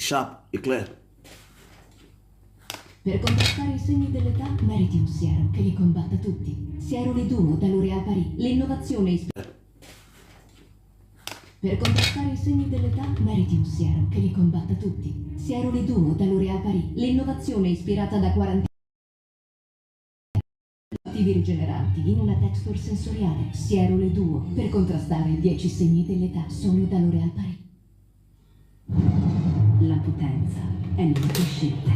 Sharp, è clair. Per contrastare i segni dell'età meriti un siero che li combatta tutti. Siero Leduno da L'Oréal Paris, l'innovazione Per contrastare i segni dell'età meriti un siero che li combatta tutti. Siero Leduno da L'Oréal Paris, l'innovazione ispirata da 40 attivi rigeneranti in una texture sensoriale. Siero Leduo per contrastare i 10 segni dell'età solo da L'Oréal Paris. La potenza è nelle tue scelte.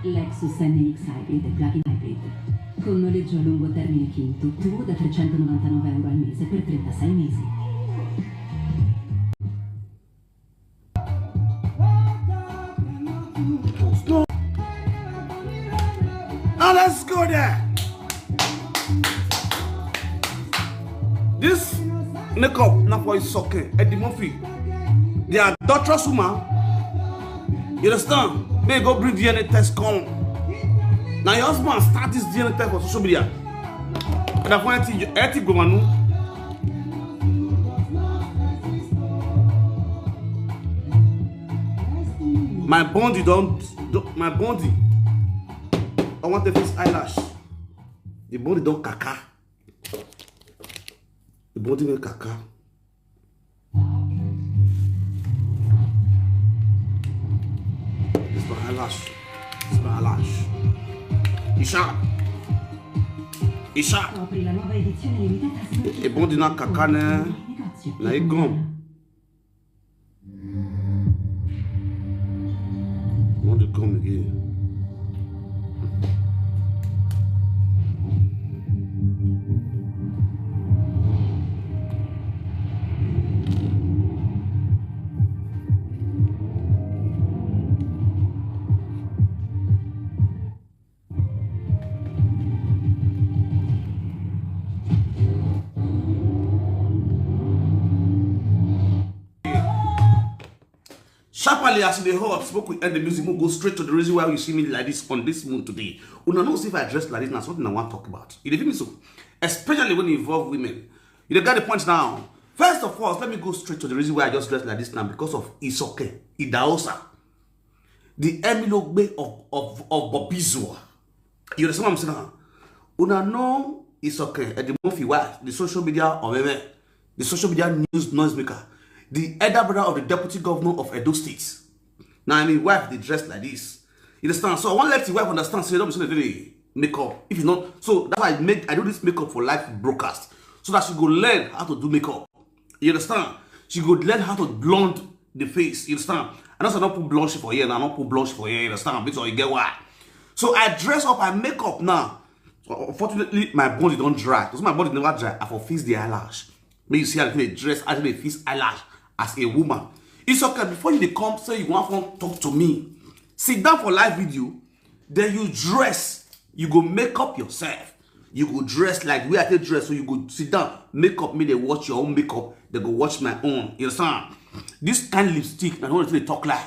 Lexus NX Hybrid e Plug-in Hybrid. Con noleggio a lungo termine quinto, tuo da €399 al mese per 36 mesi. Now let's go there. This makeup not for sucking Eddie Murphy. They are adulterous woman. You understand? May go bring DNA test come. Now your husband start this DNA test for social media. And that's why I go manu. My body my body. I want the face eyelash. The body don't kaka. The body will kaka. It's my eyelash. It's my eyelash. Isha. Scopri la nuova edizione limitata. E body na kaka ne. Na igom. want to come again. Sharply as the hot smoke we end the music, we'll go straight to the reason why you see me like this on this moon today. Una know if I dress like this now, something I want to talk about. You feel me so? Especially when you involve women. You got the point now. First of all, let me go straight to the reason why I just dress like this now, because of iye-eki, idahosa. The emilogbe of Bobizua. You understand what I'm saying now? Una know iye-eki at the movie why the social media or the social media news noisemaker. The elder brother of the deputy governor of Edo State. Now, I mean, wife, they dress like this. You understand? So I want to let the wife understand, say, don't be saying they makeup. If you not, so that's why I do this makeup for live broadcast. So that she go learn how to do makeup. You understand? She go learn how to blonde the face. You understand? And also I don't put blush for here, and I don't put blush for here. You understand? Because you get why. So I dress up, I make up now. Unfortunately, my body don't dry. Because my body never dry. I for fix the eyelash. When you see how they dress, I they fix eyelash. As a woman, it's okay. Before you come say you want to talk to me, sit down for live video, then you dress, you go make up yourself, you go dress like we are to dress, so you go sit down, make up, me they watch your own makeup, they go watch my own. You understand? This kind of lipstick, I don't want to talk like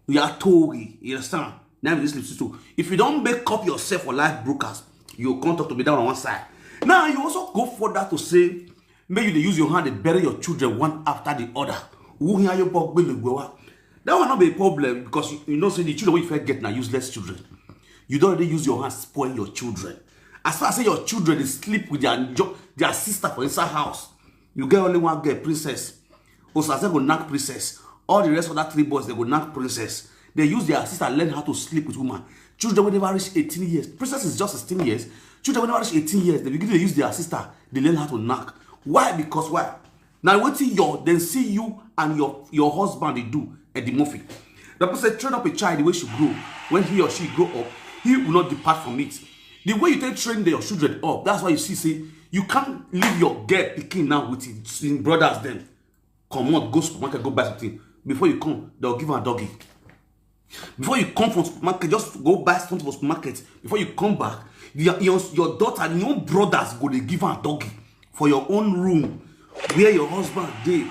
we are togi. You understand? Now this lipstick too. If you don't make up yourself for live broadcast, you can't talk to me down on one side. Now you also go further to say, maybe they use your hand to bury your children one after the other. That will not be a problem, because you know, say the children when you get now useless children. You don't really use your hand to spoil your children. As far as say your children they sleep with their sister for inside house, you get only one girl, princess. Also, they go knock princess. All the rest of that 3 boys they go knock princess. They use their sister learn how to sleep with woman. Children when they reach 18 years, princess is just 16 years. Children when they reach 18 years, they begin to use their sister. They learn how to knock. Why? Because why? Now waiting your then see you and your husband they do at the movie. The person train up a child the way she grow. When he or she grow up, he will not depart from it. The way you take train your children up, that's why you see say you can't leave your girl picking now with his brothers then. Come on, go supermarket, go buy something. Before you come, they'll give her a doggy. Before you come from supermarket, just go buy something from supermarket. Before you come back, your daughter and your own brothers go they give her a doggy for your own room. Where your husband did.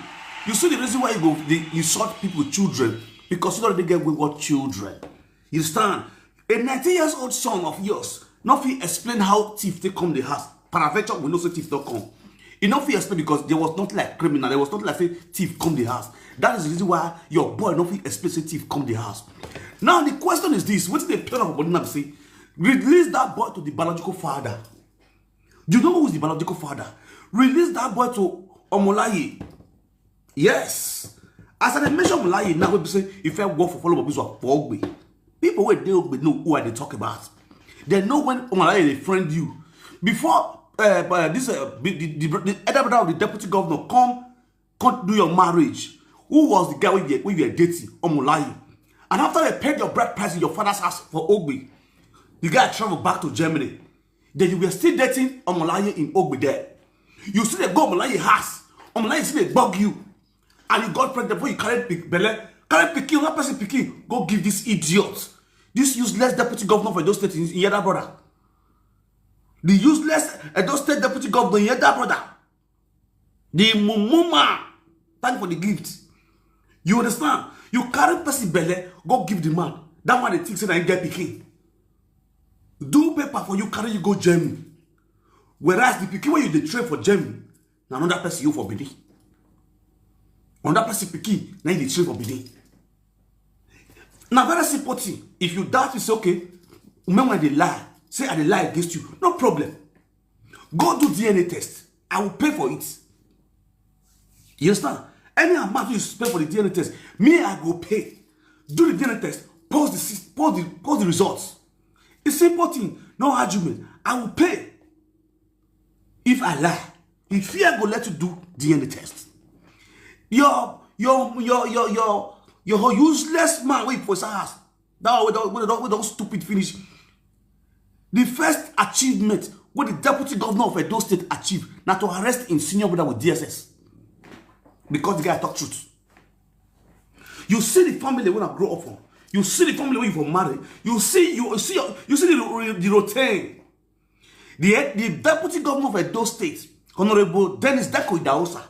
You see the reason why you short people with children, because you don't get wayward children. You understand? A 19-year-old son of yours, nothing explain how thief they come the house. Paraventure will not say thief don't come. It not explain because there was not like criminal, there was not like say thief come the house. That is the reason why your boy nothing explain say thief come the house. Now the question is this: what did they turn up body now say? Release that boy to the biological father. Do you know who is the biological father? Release that boy to Omolaye. Yes. As I mention Omolaye now, we say if I work for follow up for Ogbe. People where they know who are they talk about. They know when Omolaye they friend you. Before the elder brother of the deputy governor come do your marriage. Who was the guy when you were dating? Omolaye. And after they paid your bride price in your father's house for Ogbe, the guy traveled back to Germany. Then you were still dating Omolaye in Ogbe there. You see they go Omolaye house. Omolaye see they bug you. And you got pregnant before you carried belle. Carry pikin, one person pikin. Go give this idiot. This useless deputy governor for Edo State in Yeda brother. The useless Edo State deputy governor in Yeda brother. The mumuma. Thank for the gift. You understand? You carry person belle, go give the man. That one they think say that get pikin. Do paper for you, carry you go Germany. Whereas the pikin when you dey train for Germany, now another person you for Benin. Another person pikin, now you dey train for Benin. Now very simple thing. If you doubt, you say okay, when they lie, say I dey lie against you, no problem. Go do DNA test. I will pay for it. You understand? Any amount you spend for the DNA test, me I go pay. Do the DNA test, post the results. It's simple thing, no argument. I will pay. If I lie, if fear go let you do DNA test. Your useless man wait for his house. That we don't stupid finish. The first achievement what the deputy governor of Edo State achieved now to arrest in senior brother with DSS. Because the guy talk truth. You see the family when I grow up from. You see the family when you marry. You see the routine. The deputy governor of Edo State, Honorable Dennis Deko Idahosa,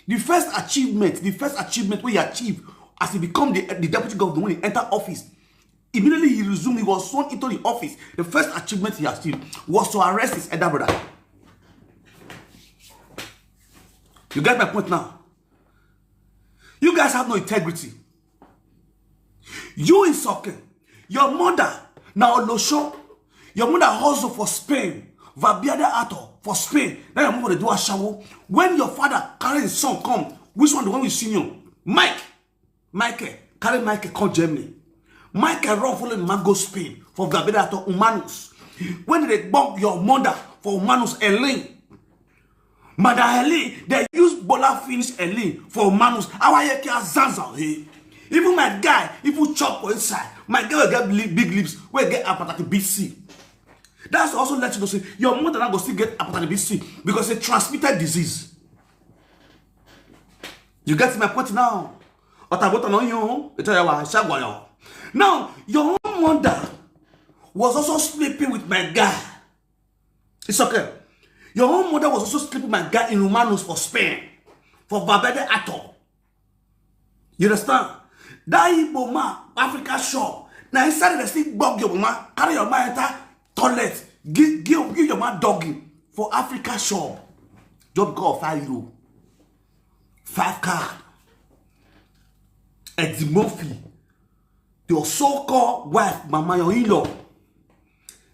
the first achievement where he achieved as he become the deputy governor when he entered office, immediately he resumed, he was sworn into the office. The first achievement he achieved was to arrest his elder brother. You get my point now? You guys have no integrity. You in soccer, your mother, now Losho, your mother hustle for Spain, Vabiade Ato for Spain. Now your mother do a shower. When your father carry his son come, which one the one we senior? Michael, carry Michael come Germany. Michael run following Mango Spain for Vabiade Ato Umanus. When they bump your mother for Umanus Elin, Mother Elin, they use Bola finish Elin for Umanus. Iye-eki Zanza, hey. Even my guy, if you chop for inside, my guy will get big lips, will get hepatitis B/C. That's also let you know, say, your mother not go still get hepatitis B/C because it's a transmitted disease. You get my point now? Now, your own mother was also sleeping with my guy. It's okay. Your own mother was also sleeping with my guy in Romanos for Spain, for Vabiade Ato. You understand? That Igbo man, Africa shop. Now inside the still bug your man, carry your man enter toilet, give your man doggy for Africa shop. Just go €5. 5 card. Eddie Murphy, your so-called wife, Mama, your in-law.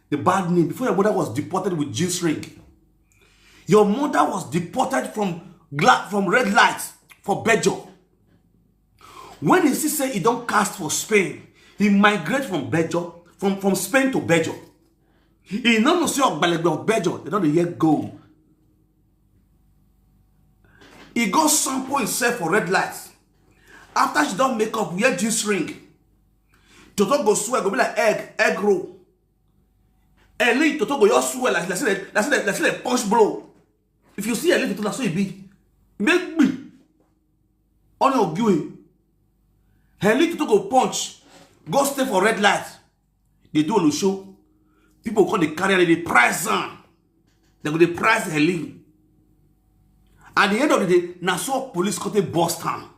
The bad name before your mother was deported with jeans ring. Your mother was deported from red lights for Belgium. When he say he don't cast for Spain, he migrate from Belgium, from Spain to Belgium. He don't see of Belgium, they don't yet go. He go sample himself for red lights. After she don't make up, wear jeans ring. Toto go swear, go be like egg roll. Eli Toto go your swear like let's say punch blow. If you see Eli Toto, that's so he be. Make me on your give. Heli to go punch, go stay for red light. They do a show. People call the carrier, they price them. They go the price Heli. At the end of the day, now so police got a bust town.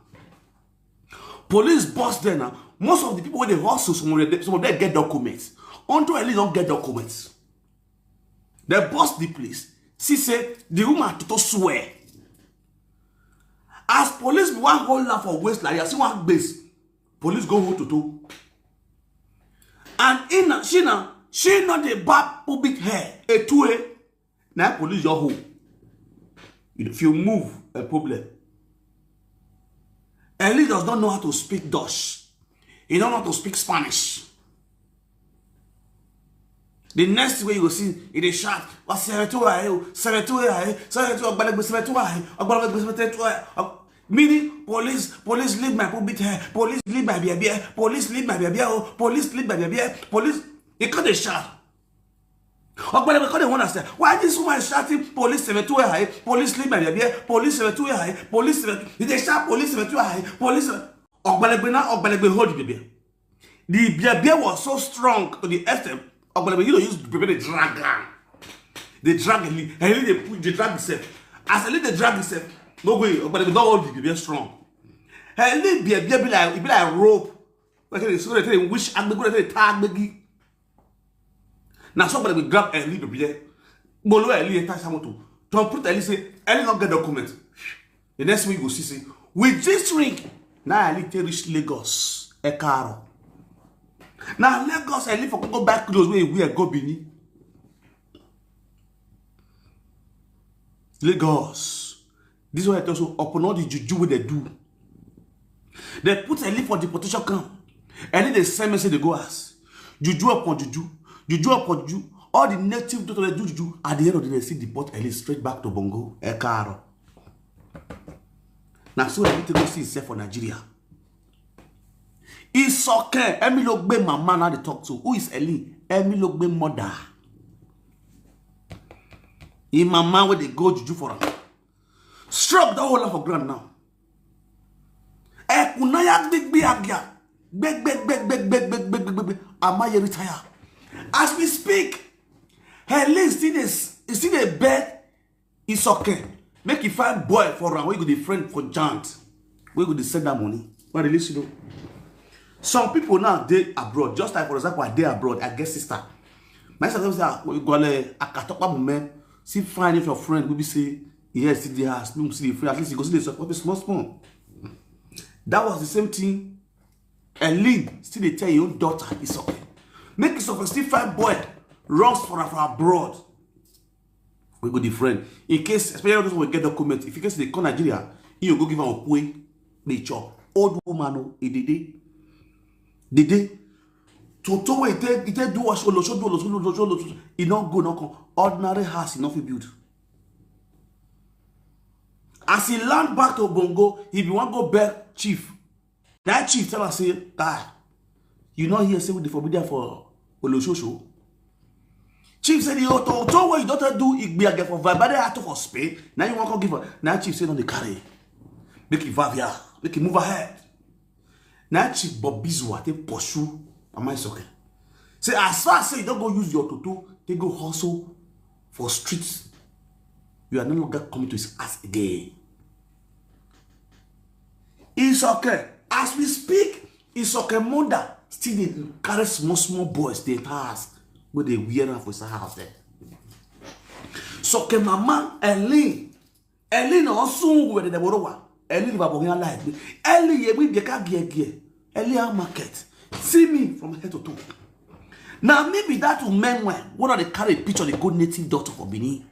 Police bust there now. Most of the people when they hustle, some of them get documents. Until Heli don't get documents. They bust the place. See say the woman to swear. As police one hold her for waist like you see one base. Police go Wotowoto. And she not the bad public hair. A two-way. Now police your home. If you move, a problem. Eli does not know how to speak Dutch. He don't know how to speak Spanish. The next way you will see, in the shot, meaning police leave my public hair, police leave my baby, police leave my baby, police leave my baby, police. They cut the shot. Why this woman is shouting police 72 high, police leave my baby, police 72 high, police. They shout police 72 high, police. Hold the baby. The baby was so strong to the extent. You don't use to prepare the dragon. The dragon, and they put the drag itself. As I let the drag itself, no way, but they don't hold the baby strong. And let be like rope. Like they wish I'm going to tag Beggy. Now somebody will grab a little bit. Bolo Eli attach Samoto. Don't put Eli say, Eli not get document. The next week you see, with this ring, now Eli reach Lagos, a car. Now Lagos, Eli for go back to those way we are go Bini. Lagos. This is what I tell you, upon all the juju what they do. They put Eli for deportation camp. Eli they send message they go ask. Juju upon juju. Juju upon juju. All the native people they do juju. At the end of the day, they see deport Eli straight back to Bongo. Ekaro. Now so they need to go see himself for Nigeria. It's okay. Emi Logbe mama now they talk to. Who is Eli? Emi Logbe mother. In mama where they go juju for her. Struck the whole of her ground now. Kunaya big agya. Beg. Am I retire? As we speak, Eli is still a bed. It's okay. Make you find boy for her. We go the friend for giant. We go to send that money. But release you know. Some people now they abroad, just like for example, I they abroad, I get sister. My sister say, we go le akatokpa mume, see find if your friend will be say, yes, see the house, no see the friend, at least you go see the support small. That was the same thing. Eileen still they tell your own daughter it's okay. Make it so still find boy runs for abroad. We go the friend. In case, especially those who get document, if you case they come Nigeria, you go give them a pay, they chop. Old woman, Dede to it do wash do it not go no come ordinary house enough to build. As he land back to Bongo, he be want go back chief. That chief tell us say, guy, you not here say with the forbidden for Olosho. Chief said, you to what you don't do it be a get for vibe, but they have to for Spain. Now you want to give her. Now chief say on the carry. Make it vavia, make it move ahead. Now chief Bobizwa they pursue am I okay? Say as far as say you don't go use your toto, they go hustle for streets. You are no longer coming to his ass again. It's okay. As we speak, it's okay. Mother still they carry small boys they task where they wear for his house there. So okay, mama Eileen also where they were. Eli Babonia life. Eli ye we beka gie. Eli our market. See me from head to toe. Now maybe that umenwan. What are they carry a picture of the good native daughter for Benin?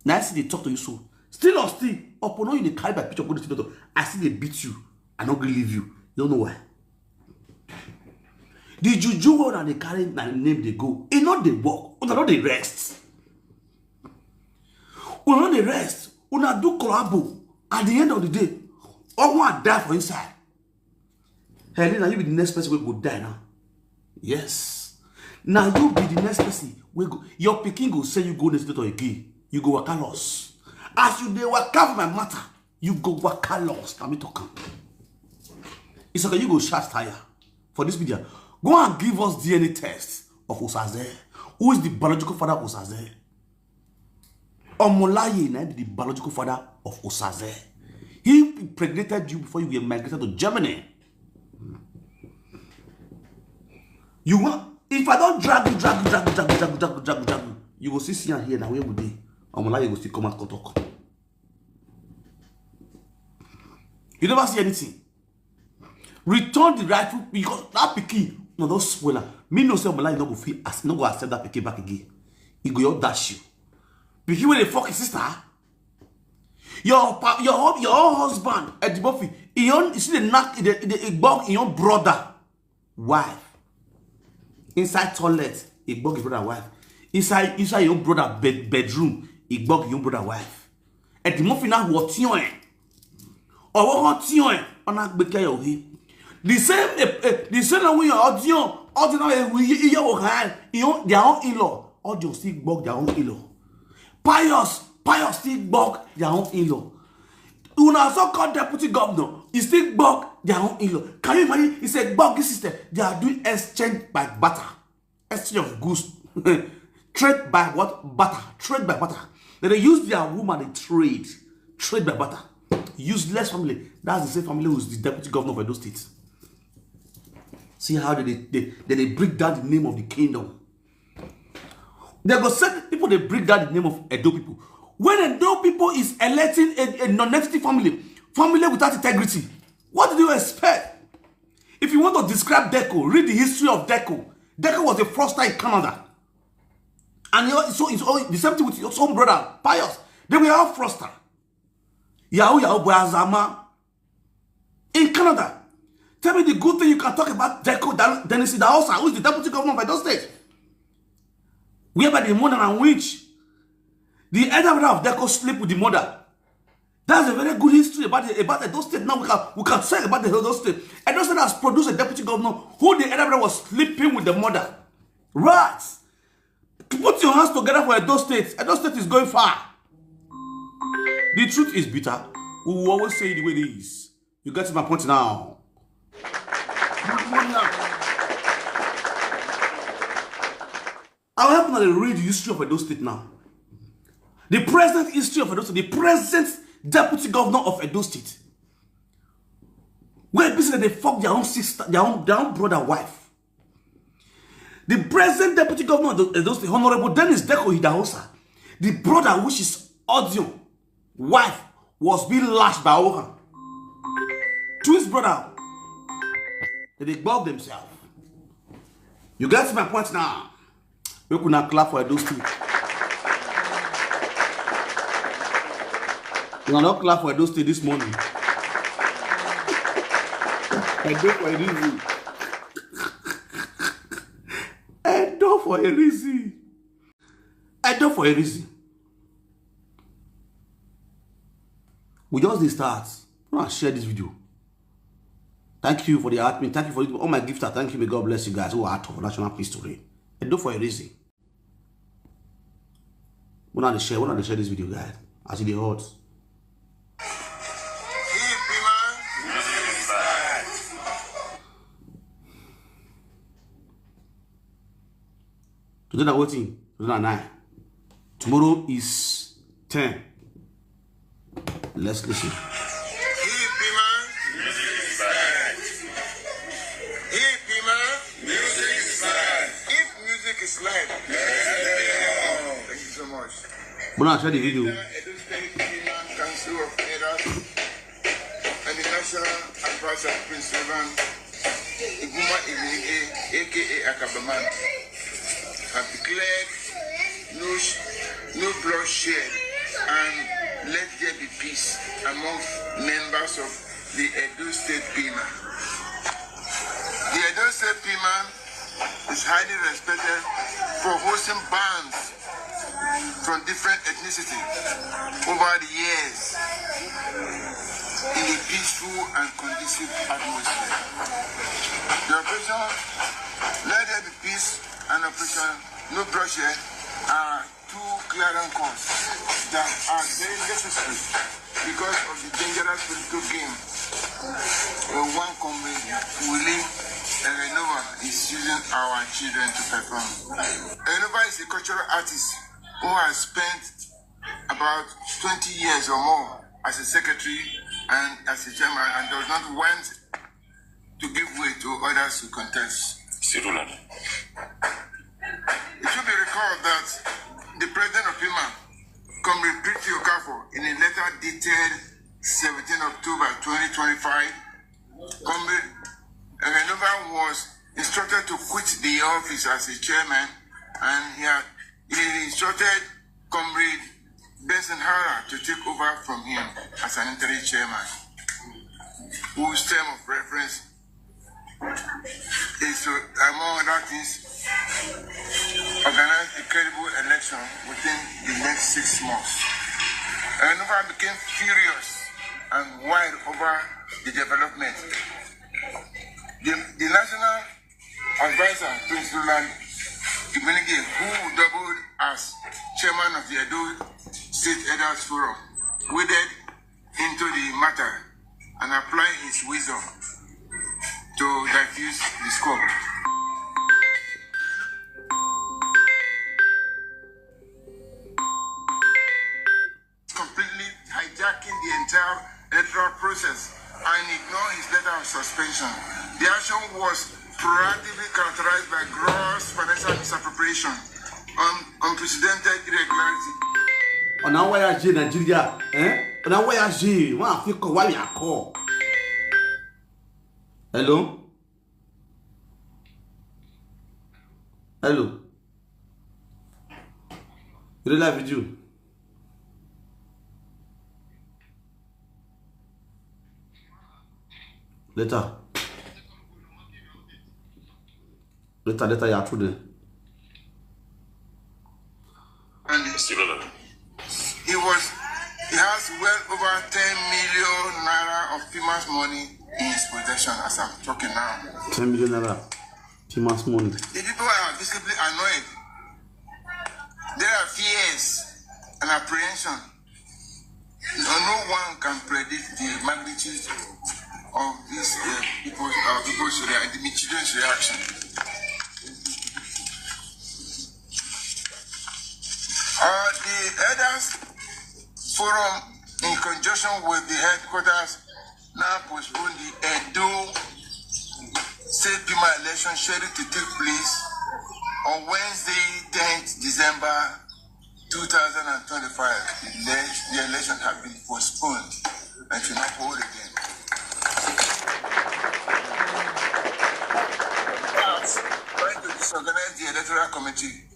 Now I see they talk to you so. Still or still, upon you they carry by picture of good native daughter. I see they beat you. I not gonna leave you. You don't know why. The juju one and they carry na the name they go. It not they walk. Una not they rest. Una not they rest. Una do collabo. At the end of the day, all one die for inside. Helena, you be the next person will go die now. Yes. Now you be the next person. Go. Your picking will say you go next to again. You go waka loss. As you dey waka for my matter, you go waka loss. Let me talk. It's okay, you go shut tire. For this video, go and give us DNA test of Osaze. Who is the biological father of Osaze? Omolaye na be the biological father of Osaze. He impregnated you before you were migrated to Germany. You want, if I don't drag you, you will see here now where would be. Omolaye will still come and talk. You never see anything. Return the rightful because that picky no don't spoiler. Me no say Omolaye no go feel as no go accept that picky back again. He go dash you. Because when they fuck his sister, your husband at the buffet, you see the knock the bug in your brother wife inside toilet, he bug his brother wife inside your brother bedroom, he bug your brother wife. At the muffin now what you or what you on a big guy the same way your audio ordinary we you their own in-law audio still bug their own in-law. Pious still bug their own in-law. Una so-called deputy governor, he still bug their own in-law. Can you imagine? He said, bug this system. They are doing exchange by butter. Exchange of goods. Trade by what? Butter. Trade by butter. Then they use their woman, they trade. Trade by butter. Useless family. That's the same family who's the deputy governor of Edo State. See how they break down the name of the kingdom. They go send people, they break down the name of Edo people. When Edo people is electing a non-entity family without integrity, what do you expect? If you want to describe Deco, read the history of Deco. Deco was a fraudster in Canada. And it's all the same thing with your own brother, Pious. They were all fraudster. Yahoo Boazama in Canada. Tell me the good thing you can talk about Deco, Dennis Idahosa, who is the deputy governor of Edo State. Whereby the mother and which the elder brother of Deco sleep with the mother. That's a very good history about Edo State. Now we can say about the Edo State. Edo State has produced a deputy governor who the elder brother was sleeping with the mother. Right. Put your hands together for Edo State. Edo State is going far. The truth is bitter. We will always say it the way it is. You get to my point now. I'll help you now read the history of Edo State now. The present history of Edo State. The present deputy governor of Edo State. Where basically they fuck their own sister, their own brother wife. The present deputy governor of Edo State, Honorable Dennis Deko Idahosa, the brother which is audio wife was being lashed by Oha. To his brother. They bug themselves. You get my point now. We could not clap for Edo State. You are not clap for Edo State this morning. Edo for a reason. Edo for a reason. Edo for a reason. We just start. I'm going to share this video. Thank you for the admin. Thank you for all my gifters. Thank you. May God bless you guys who are out of national peace today. Edo for a reason. We're not to share this video, guys. As it hot. Today na waiting. Today na 9. Tomorrow is 10. Let's listen. We're not share the video. Edo State Council of Elders and the National Advisor Prince Revan Iguma Iye-eki, aka Akabaman, have declared no bloodshed and let there be peace among members of the Edo State Pima. The Edo State Pima is highly respected for hosting bands from different ethnicity over the years in a peaceful and conducive atmosphere. The operation Let There Be Peace and Operation No Bloodshed are two glaring causes that are very necessary because of the dangerous political game one comrade Willie Renova is using our children to perform. Renova is a cultural artist who has spent about 20 years or more as a secretary and as a chairman and does not want to give way to others who contest. It should be recalled that the president of Pima, Comrade Priti Okafo, in a letter dated 17 October 2025, Comrade Renova was instructed to quit the office as a chairman, and he instructed Comrade Benson Hara to take over from him as an interim chairman, whose term of reference is to, among other things, organize a credible election within the next 6 months. Renova became furious and wild over the development. The national advisor, Prince Roland, who doubled as chairman of the Edo State Elders Forum, waded into the matter and applied his wisdom to diffuse the scope. Completely hijacking the entire electoral process and ignored his letter of suspension. The action was proactively characterized by gross financial misappropriation, unprecedented irregularity. On a voyage Nigeria, on a voyage, one of you call. Hello? Hello? You live with you? Later, you are through there. And he has well over 10 million naira of Pima's money in his possession as I'm talking now. 10 million naira. Pima's money. The people are visibly annoyed. There are fears and apprehension. No one can predict the magnitude of these people's reaction, the children's reaction. The elders forum, in conjunction with the headquarters, now postponed the Edo State Pima election scheduled to take place on Wednesday, 10th December 2025. The election has been postponed and should not hold again. Trying to disorganize the electoral committee.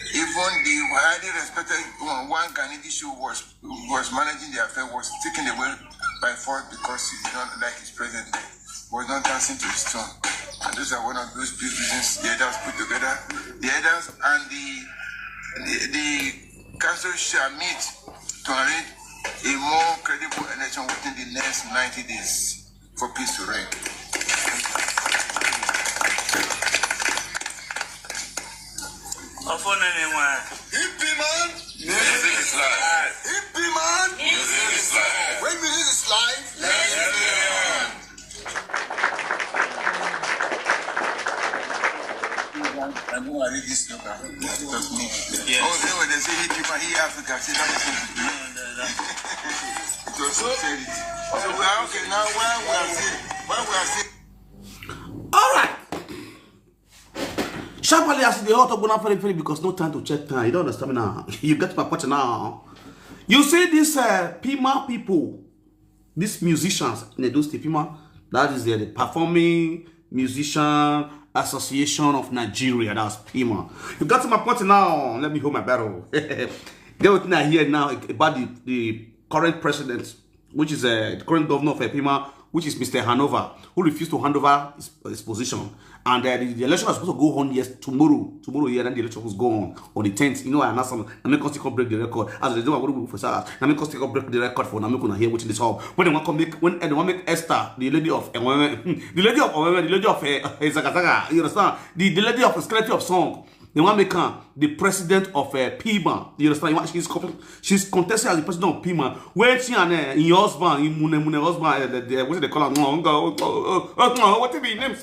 Even the highly respected one Ghanaian show was managing the affair, was taken away by force because he did not like his president, was not dancing to his tune. And those are one of those big reasons the elders put together. The elders and the council shall meet to arrange a more credible election within the next 90 days for peace to reign. Hippie man, music is life. Hippie man, music is life. When music is life, let's I know I read this slogan. That's me. Yes. Oh, when they say hippie man, he Africa, say that is something. It was so said it. So we are okay now. When we are saying. All right. Sharply as the auto gonna very because no time to check time. You don't understand me now. You get my point now. You see this Pima people, these musicians in Edo State Pima, that is the Performing Musician Association of Nigeria. That's Pima. You got to my point now. Let me hold my battle. Get what I hear now about the current president, which is the current governor of Pima, which is Mr. Hanover, who refused to hand over his position. And the election was supposed to go on tomorrow here, and the election was going on the 10th. You know, I announced some, I'm not going to break the record. As they do, I'm going to for SARS. I'm not going to break the record for, I'm not going to hear what this all. When they want to make Esther, the lady of Zagazaga, you understand? The lady of skeleton of song. They want to make her the president of Pima. You understand? She's contesting as the president of Pima. Where she and in husband, in Mune husband, what they call her? What be name?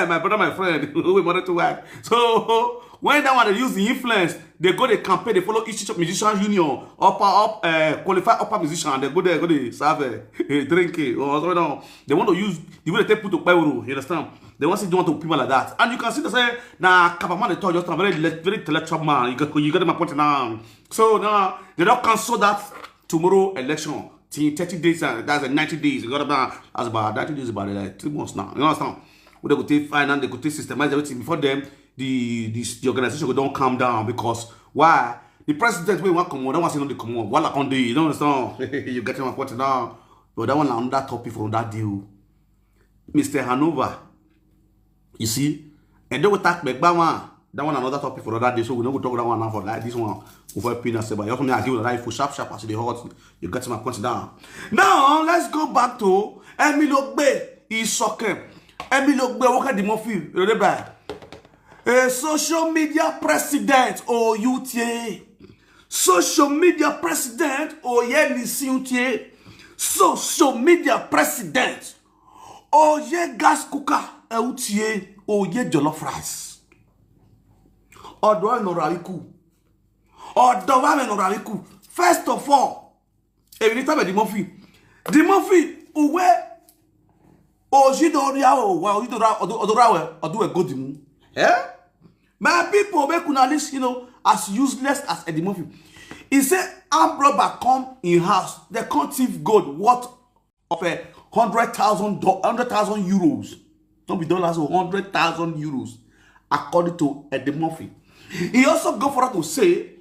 My brother, my friend, we wanted to work. So when they want to use the influence, they go to campaign. They follow each musician union, qualified upper musician. They go there, go to serve drink or something. They want to use the way they put to Peru. You understand? They want to do people like that, and you can see they say, "Nah, Kapaman they told you I'm very intellectual man. You get my point now." So now they don't cancel that tomorrow election. 30 days, that's 90 days. You got about 90 days, about 3 months now. You understand? They go take finance, they go take systemize everything before them. The organization don't calm down because why? The president will want come on, don't want to see no come on. While I can do, you don't understand? You get my point now. But that one another topic from that deal, Mr. Hanover. You see, and then we talk back that one another topic for that day, so we don't go talk that one now for like this one over peanuts. But you have to deal with that for sharp as the hot. You get my point down. Now let's go back to Emilio Ogbe. He's okay. Emilio Ogbe, what kind of movie? Remember, a social media president or UTA, social media president or UTA, social media president or gas cooker. UTA or ye jollof rice. Or do I know Rariku? Or do I know Rariku? First of all, every time the Murphy, uwe, or Jidoria, or Odora, or do a good moon. Eh? My people make una list, you know, as useless as Eddie Murphy. He said, armed robber come in house, they can't thief gold worth of 100,000 euros. Don't be dollars or 100,000 euros, according to Eddie Murphy. He also go for her to say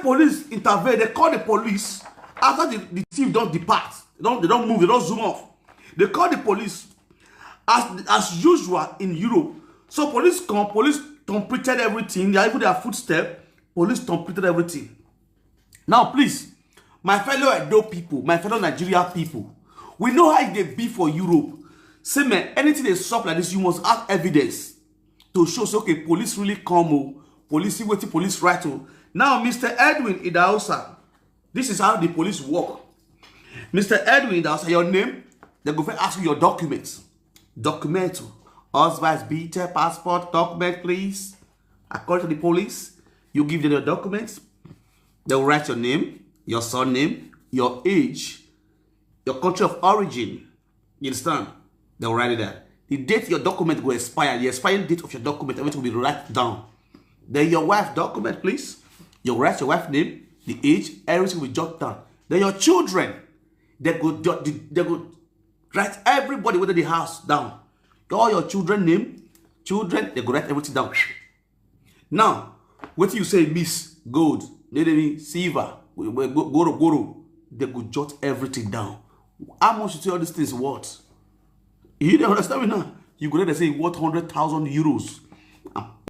police intervene. They call the police after the thief don't depart. They don't move. They don't zoom off. They call the police as usual in Europe. So police come. Police completed everything. They even their footstep. Police completed everything. Now please, my fellow Edo people, my fellow Nigeria people, we know how they be for Europe. Say, man, anything they stop like this, you must have evidence to show, so, okay, police really come, police see what the police write. Now, Mr. Edwin Idahosa, this is how the police work. Mr. Edwin Idahosa, your name, they go ask you your documents. Document, husband's BT, passport, document, please. According to the police, you give them your documents. They will write your name, your surname, your age, your country of origin. You understand? They will write it there. The date your document will expire, the expiring date of your document, everything will be written down. Then your wife's document, please. You write your wife's name, the age, everything will jot down. Then your children, they go write everybody within the house down. All your children name, children, they go write everything down. Now, what you say, miss, gold, silver, goro, they go jot everything down. How much you say all these things what? You don't understand me now? You go there and say what 100,000 euros.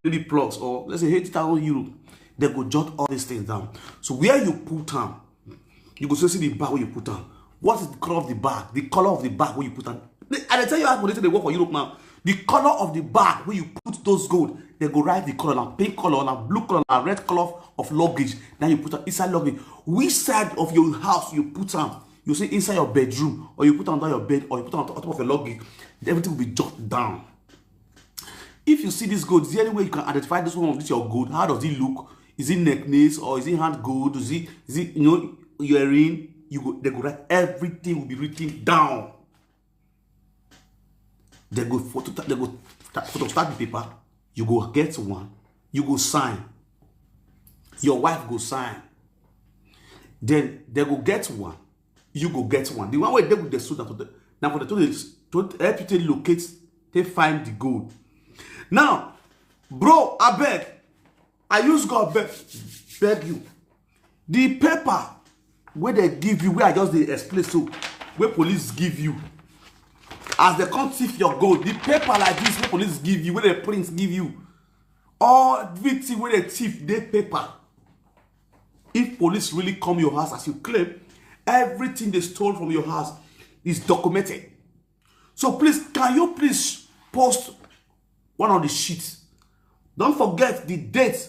Maybe plus, or let's say 80,000 euros. They go jot all these things down. So where you put them, you go see the bag where you put them. What is the color of the bag? The color of the bag where you put them. And I tell you how they work for Europe now. The color of the bag where you put those gold, they go write the color, now pink color, now blue color, now red color of luggage. Now you put them inside luggage. Which side of your house you put them? You say inside your bedroom, or you put them under your bed, or you put them on top of your luggage. Everything will be jotted down. If you see this gold, is there any way you can identify this one of this your gold? How does it look? Is it necklace or is it hand gold? Is it you know earring? They go write everything will be written down. They go photo start the paper. You go get one. You go sign. Your wife go sign. Then they go get one. You go get one. The one where they go the suit now for the to help you to locate, to find the gold. Now, bro, I beg. I use God beg you. The paper where they give you, where I just explain so, where police give you, as they come thief your gold, the paper like this where police give you, where the prince give you, all everything where they thief, they paper. If police really come your house as you claim, everything they stole from your house is documented. So please, can you please post one of the sheets? Don't forget the date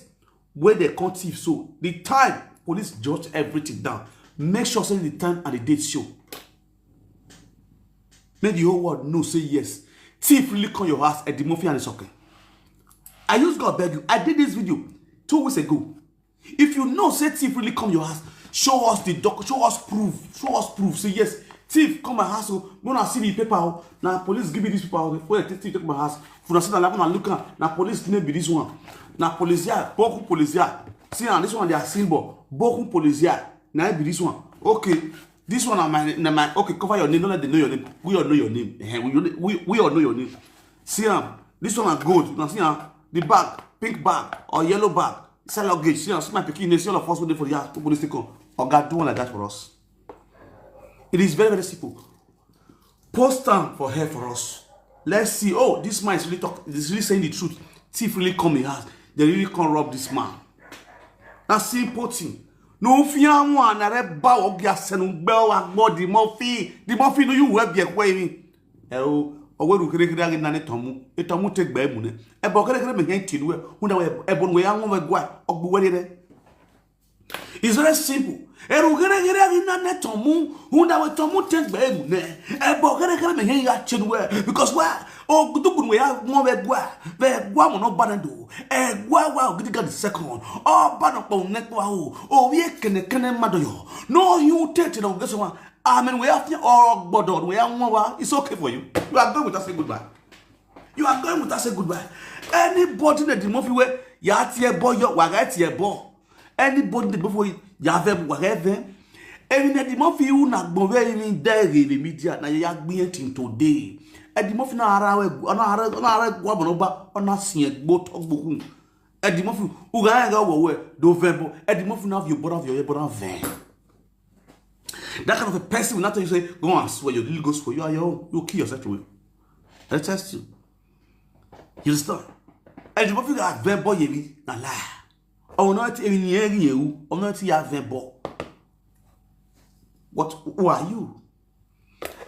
where they come thief. So the time police jot everything down. Make sure say the time and the date show. Make the whole world know, say yes. Thief really come your house at the Murphy and the soccer. I use God beg you. I did this video 2 weeks ago. If you know say thief really come your house, show us the doc, show us proof. Show us proof. Say yes, thief come my house. Gonna see the paper. Now police give me this paper. Where the thief take my house. For the city and look at now police name be this one. Now police here, boku police here. See now this one they are symbol. Boku police here. Now be this one. Okay, this one my okay. Cover your name. Don't let them know your name. We all know your name. We all know your name. See this one are gold. Now see the bag, pink bag or yellow bag. Sell luggage. See my picking. See all of us waiting for the house. Police take on. Or God do one like that for us. It is very very simple. Post time for help for us. Let's see. Oh, this man is really really saying the truth. Thief really come in house. They really can't rob this man. That's simple thing. No fear one. I read bow of your son. Bell and body Murphy. The Murphy no you web your way. Oh, where we can get in an etomu. Etomu take by moon. A bocket me hate you. When I were a bon way on over guy or where it's very simple. And we're going to get in a netomu. Who now tomu take by moon. A bocket me hate you because where? Oh, good we have more egua. Where one no banado. A wow, good the second. Oh, banapon netwa. Oh, we can madoyo. No, you take it on this one. I mean, we have to all bodon. We are more. It's okay for you. You are going with us say goodbye. You are going with us say goodbye. Anybody that the movie where you are here boy, you are here boy. Anybody that before you have whatever. Even the movie you not go very in there in the media. Now you are being today. And the movie na ara guamonoba on a sing boat of book. And the movie who go away November. And the movie now your brother van. That kind of a person will not tell you say, go and swear your little goes for you. You'll kill yourself to it. I test you. You understand? And the movie got very boy yebi na lie. Oh not even you. Oh not you have very boy. But who are you?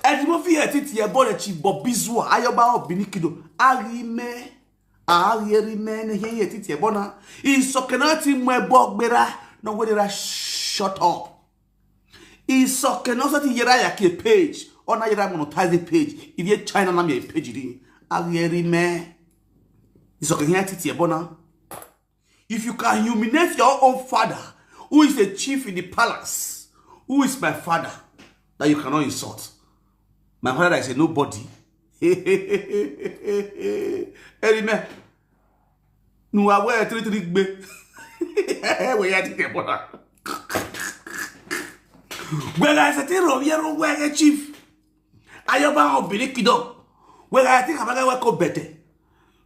And you feel it here, but chief Bobizwa, Ayoba of Binikido, Arime, Arime, here, Titia Bona, is so cannot in my bogbera, no whether I shut up. Is so cannot see Yerayaki page, or not Yera monetizing page, if you China Nami page, Arime, is so can hear Titia Bona. If you can humiliate your own father, who is the chief in the palace, who is my father, that you cannot insult. My father is a nobody. Erime. Nu awe 33 gbe. We ya ti kebona. When I say Roviero we chief. Ayoba obìnrin kido. When I think abaga we ko bete.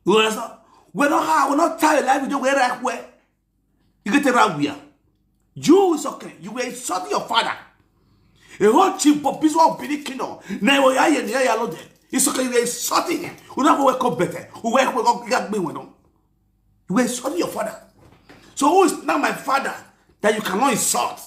You understand? We not tell life you go right where. You get around here. You is okay. You were insulting your father. A whole chief but this one be kingdom. Now ya lode. It's okay, you were insulting him. You never wake up better. You wake up me when you were insulting your father. So who is now my father that you cannot insult?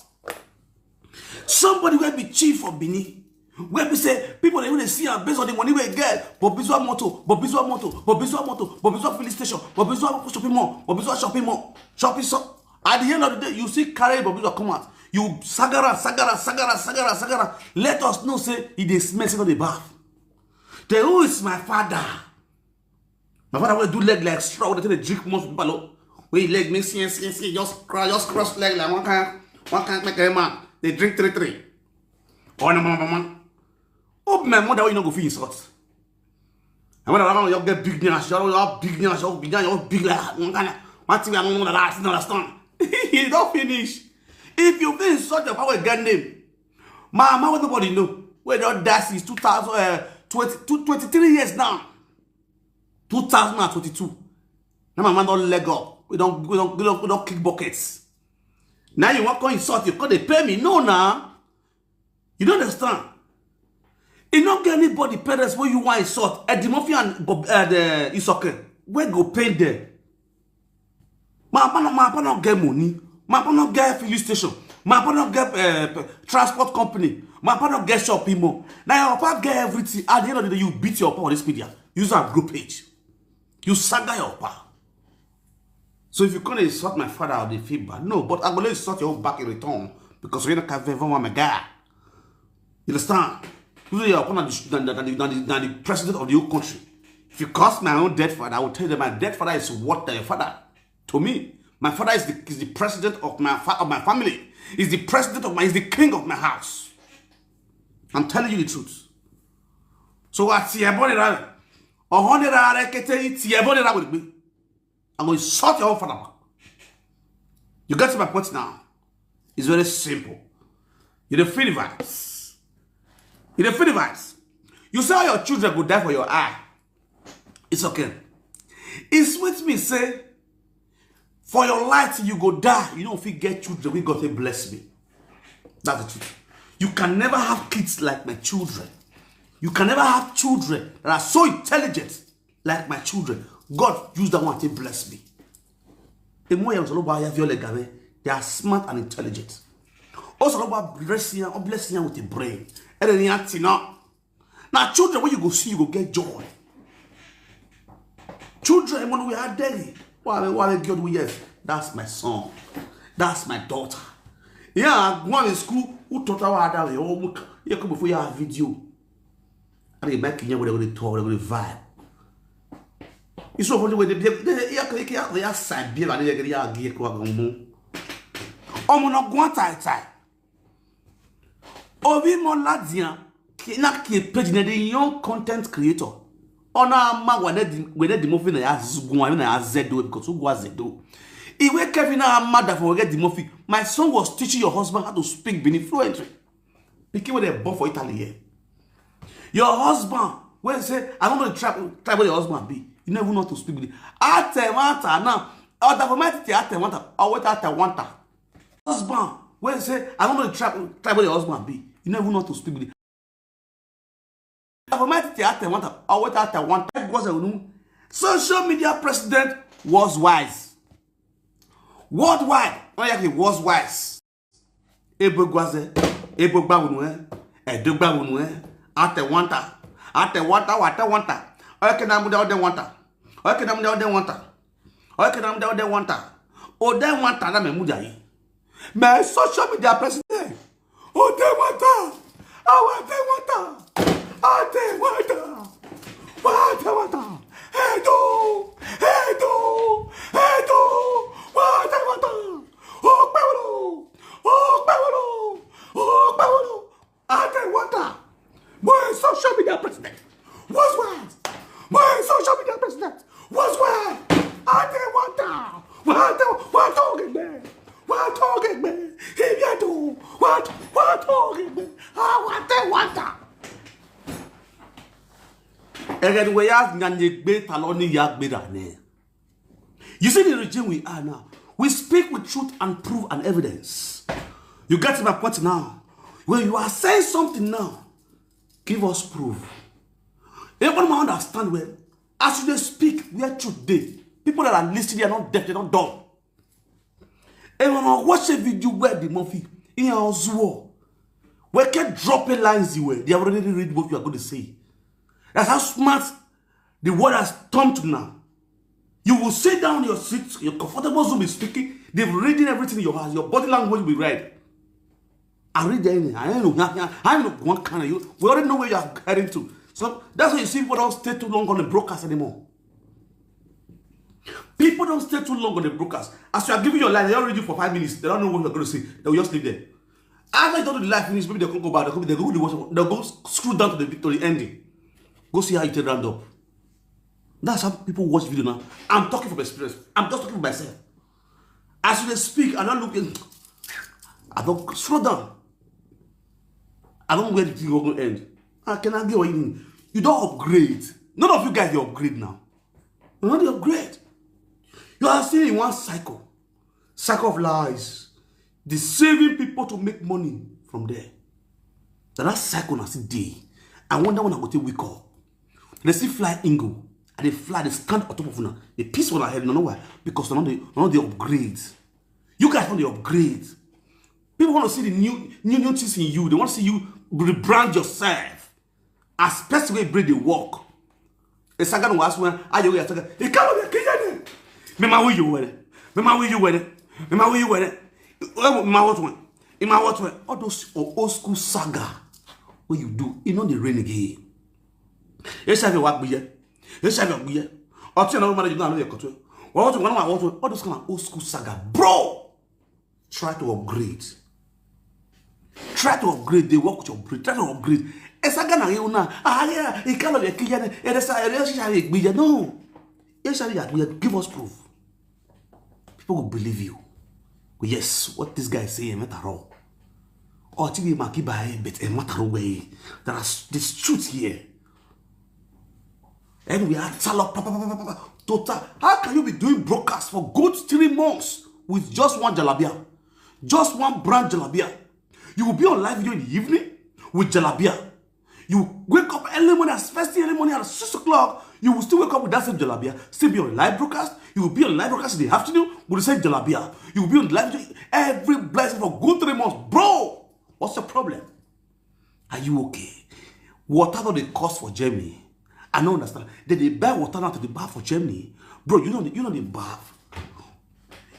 Somebody will be chief of Bini. Where we say people they see and based on the money we get, but Bizwa moto, but Bizwa moto, but Bizwa moto, but Bizwa filling station, but Bizwa shopping mall, but Bizwa shopping mall, shopping so. At the end of the day, you see carry but Bizwa come out. You sagara. Let us know say he is messing on the bath. Then who is my father? My father will do leg like straw. They drink most people. When leg makes just cross leg like one can't make a man. They drink 3. Oh no, mama. Oh, my mother, you know, go for insult. And when I want to get big nash, you're big nash, you're big like one thing I don't know the last, understand. He don't finish. If you feel such a power gun name, mama, what nobody know. Where the dash is 23 years now. 2022. Now my man don't leg up. We don't kick buckets. Now you want to insult you because they pay me. No, now. You don't understand. You don't get anybody parents where you want to insult. Eddie Murphy and the Isoke. Where go pay them? My papa not get money. My papa not get filling station. My papa not get transport company. My papa not get shopping mall. Now your papa get everything. At the end of the day, you beat your papa on this media. Use our group page. You saga your papa. So if you can't insult my father, I'll be feel bad. No, but I'm going to insult your back in return because we don't have my guy. You understand? Usually you're than the president of the whole country. If you curse my own dead father, I will tell you that my dead father is what your father. To me, my father is the president of my family. He's the president of he's the king of my house. I'm telling you the truth. So what's your body right? I'm going to insult your own father. You get to my point now. It's very simple. You don't feel the vibes. You don't feel the vibes. You say your children will die for your eye. It's okay. It's with me say, for your light you go die. You don't feel get children. We God say bless me. That's the truth. You can never have kids like my children. You can never have children that are so intelligent like my children. God used that one to bless me. They are smart and intelligent. Also about blessing with the brain. And then now children, when you go see, you go get joy. Children, when we are daily, yes, that's my son. That's my daughter. Yeah, one in school, who taught her that you come before you have video. And they make you with the tour, with the vibe. It's so funny when they side beer and they get a gear. Oh, not go tie. Obi mon ladia, na ki page na the young content creator. Ona ma wene di mofi na ya zugun na ya zedo because who was zedo. Iwe Kevin na mother for get the mofi. My son was teaching your husband how to speak Benin fluently. Pikin with a born for Italy here. Your husband, when say I don't know the try what your husband be. You never know how to speak Benin. Ate wanta now. Other for my ate wanta. I wait ate wanta. Husband, when say I don't know the try what your husband be. You never know how to speak with it. Social media president was wise. Worldwide, he was wise. Ebagua, ebogba wunu edogba wunu ate wanta oke na muda ode wanta oke na muda ode wanta oke na muda ode wanta ode wanta na me muda yi me social media president ode wanta awate wanta ate wanta Edo, what I want. Oh, I want. My social media president was what? My social media president was what? I want. What talking me? What talking me? If you do, what talking me? I want. You see the regime we are now. We speak with truth and proof and evidence. You get to my point now. When you are saying something now, give us proof. Everyone understand well. As you speak, we are truth day. People that are listening, they are not deaf, they are not dumb. Everyone watch a video where the movie in our zoo, we can drop a lines the way they have already read what you are going to say. That's how smart the word has turned to now. You will sit down in your seat, your comfortable zone is speaking, they've reading everything in your house, your body language will be read. I read anything. I don't know what kind of you. We already know where you are heading to. So that's why you see people don't stay too long on the broadcast anymore. People don't stay too long on the broadcast. As you are giving your life, they don't read you for 5 minutes. They don't know what you're going to say. They will just leave there. After you don't do the live finish, maybe they can't go back. They'll go screw down to the ending. Go see how you take round up. That's how people watch video now. I'm talking from experience. I'm just talking for myself. As they speak, I'm not looking. I don't slow down. I don't know where the thing will end. Can I get what you mean? You don't upgrade. None of you guys you upgrade now. You're not the upgrade. You are still in one cycle. Cycle of lies. Deceiving people to make money from there. That cycle now still day. I wonder when I go to wake up. They see fly ingo. And they fly, they stand on top of una. They piece on our head, no know why? Because they're not the upgrades. You guys want the upgrades. People want to see the new things in you. They want to see you rebrand yourself. As best way break the work. The second was when I you can't be kidding. Remember where you were. Remember where you were. Remember where you were. My what one? In my what one? All those old school saga. What you do? You know the renegade. Yes, I have a work here. Yes, I have a year. Or tell no matter you know your control. All those kind of old school saga. Bro! Try to upgrade. Try to upgrade. They work with your brain. Try to upgrade. Saga na you na. Yeah, he can't be kidding. No. Yes, I give us proof. People will believe you. Yes, what this guy is saying, matter all. Or TV maki by but a matter way. There is this truth here. And we are total. How can you be doing broadcast for good 3 months with just one jalabia? Just one brand jalabia. You will be on live video in the evening with jalabia. You wake up early morning, first thing early morning at 6 o'clock. You will still wake up with that same jalabia. Still be on live broadcast. You will be on live broadcast in the afternoon with the same jalabia. You will be on live video every blessing for good 3 months. Bro, what's the problem? Are you okay? Whatever the cost for Germany, I don't understand. They buy water now to the bath for Germany. Bro, you know the bath.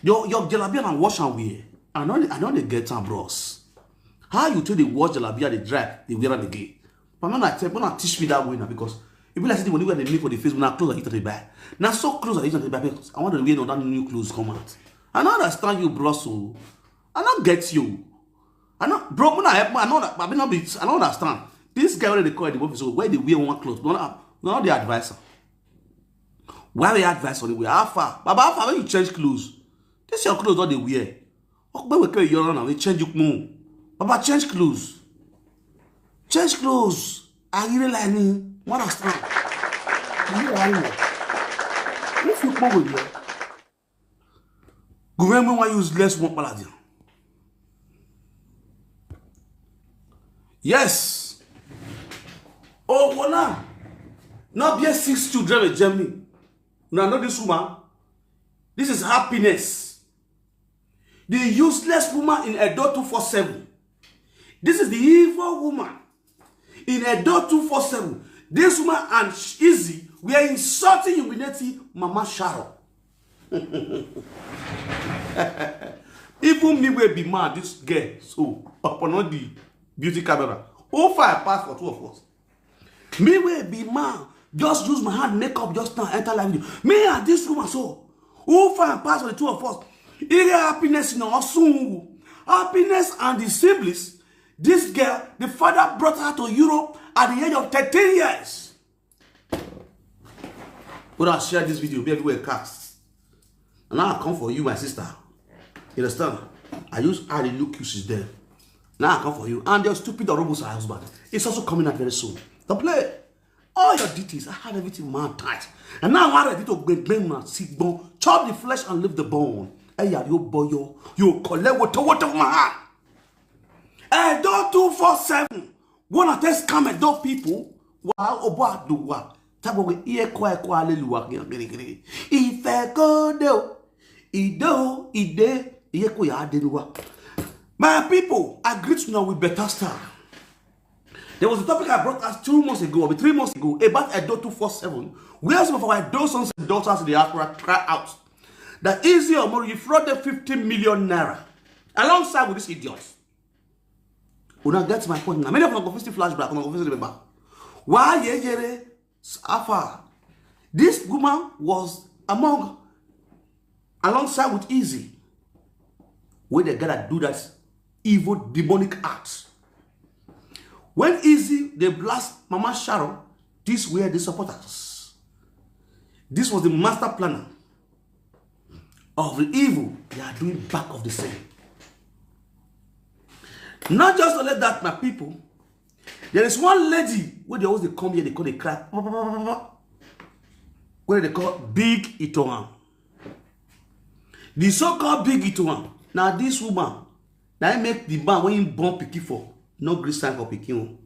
Your jalabia and wash and wear. I know they get some bros. How you tell the wash jalabia, they dry, they wear and they get. But not teach me that way now because if you like when you wear the make for the face, when I clothes I eat at the buy. Now so clothes I eat at the buy because I want to wear that new clothes come out. I don't understand you, bro. So I don't get you. I know, bro. When I help, I know that. I don't understand. This guy where they call it the office, where they wear one clothes, not the advisor. Why the advisor they wear? How far? But how far when you change clothes? This your clothes what they wear. Okay, we carry your now. We change you more. Baba change clothes. Change clothes. I really like me. What understand? You are if you come with you, government want use less one paladin. Yes. Oh, voilà. Not be 6 children in Germany. No, not this woman. This is happiness. The useless woman in Edo 247. This is the evil woman. In Edo 247, this woman and Izzy were insulting, humiliating Mama Sharo. Even me will be mad, this girl, so upon the beauty camera. How far I pass for two of us? Me will be mad, just use my hand, make up just now, enter live video. Me and this woman, so how far I pass for the two of us? Area happiness in our soon. Happiness and the siblings. This girl, the father brought her to Europe at the age of 13 years. When I share this video, be everywhere cast. And now I come for you, my sister. You understand? I use how the look uses there. Now I come for you. And your stupid Orobos husband. It's also coming out very soon. Don't play. All your details, I have everything man tight. And now I'm ready to bring my sick bone, chop the flesh and leave the bone. Hey, you boy, you collect Wotowoto of my hand. Hey, don't 247. One of these come those people. Wow, oba do what? Tabo we iye-eki hallelujah. If I go do, ide, iye-eki hallelujah. My people, I greet you now with better style. There was a topic I brought us 2 months ago, or 3 months ago, about Edo 247, where some of our Edo sons and daughters in the diaspora cry out that Izzy Omori defrauded 50 million naira alongside with these idiots. When I get to my point now, many of them go face the flashback, go face the remember. Why ye Afa? This woman was alongside with Izzy, where they gotta do that evil demonic acts. When Izzy they blast Mama Sharon, these were the supporters. This was the master planner of the evil they are doing back of the same. Not just to let that, my people. There is one lady where they always come here, they call the crack, where they call Big Itoan. The so-called Big Itoan. Now this woman, now make the man when he born picky for no great sign for picking.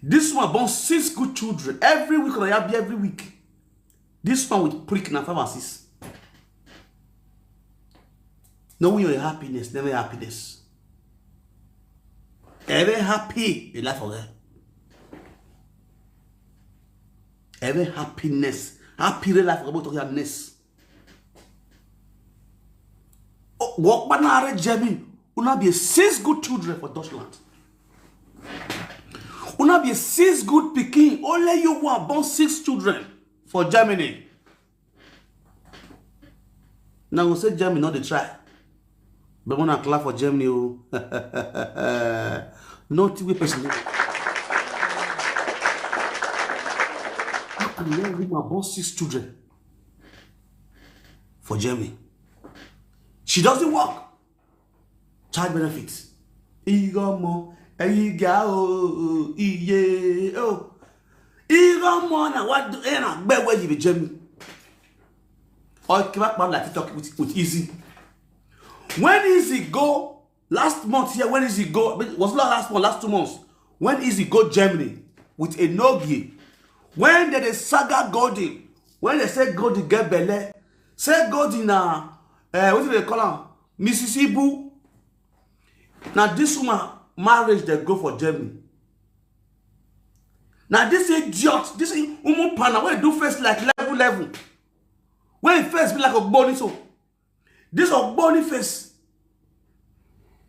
This one born 6 good children every week, or every week. This one with prick na pharmacies. Knowing your happiness, never happiness. Ever happy in life of them. Ever happiness. Happy life about to happiness. Walk banana Jemmy. Una be 6 good children for Deutschland. Una be 6 good picking. Only you want born 6 children for Germany. Now we say Germany not the try. But when I clap for Germany, not we person. How can you woman born 6 children for Germany? She doesn't work. Child benefits. Igamo, igao, iye, oh. Igamo na what do ena be where you be Germany? Or come back like TikTok with Izzy. When Izzy go last month here? When Izzy go? Was not last month, last 2 months. When Izzy go Germany with a nogi? When they saga Golden? When they say Golden get belle? Say Golden na what do they call her? Mississippi. Now this woman marriage they go for Germany. Now this idiot, this woman partner when do face like level. When face be like a bony so. This a bony face.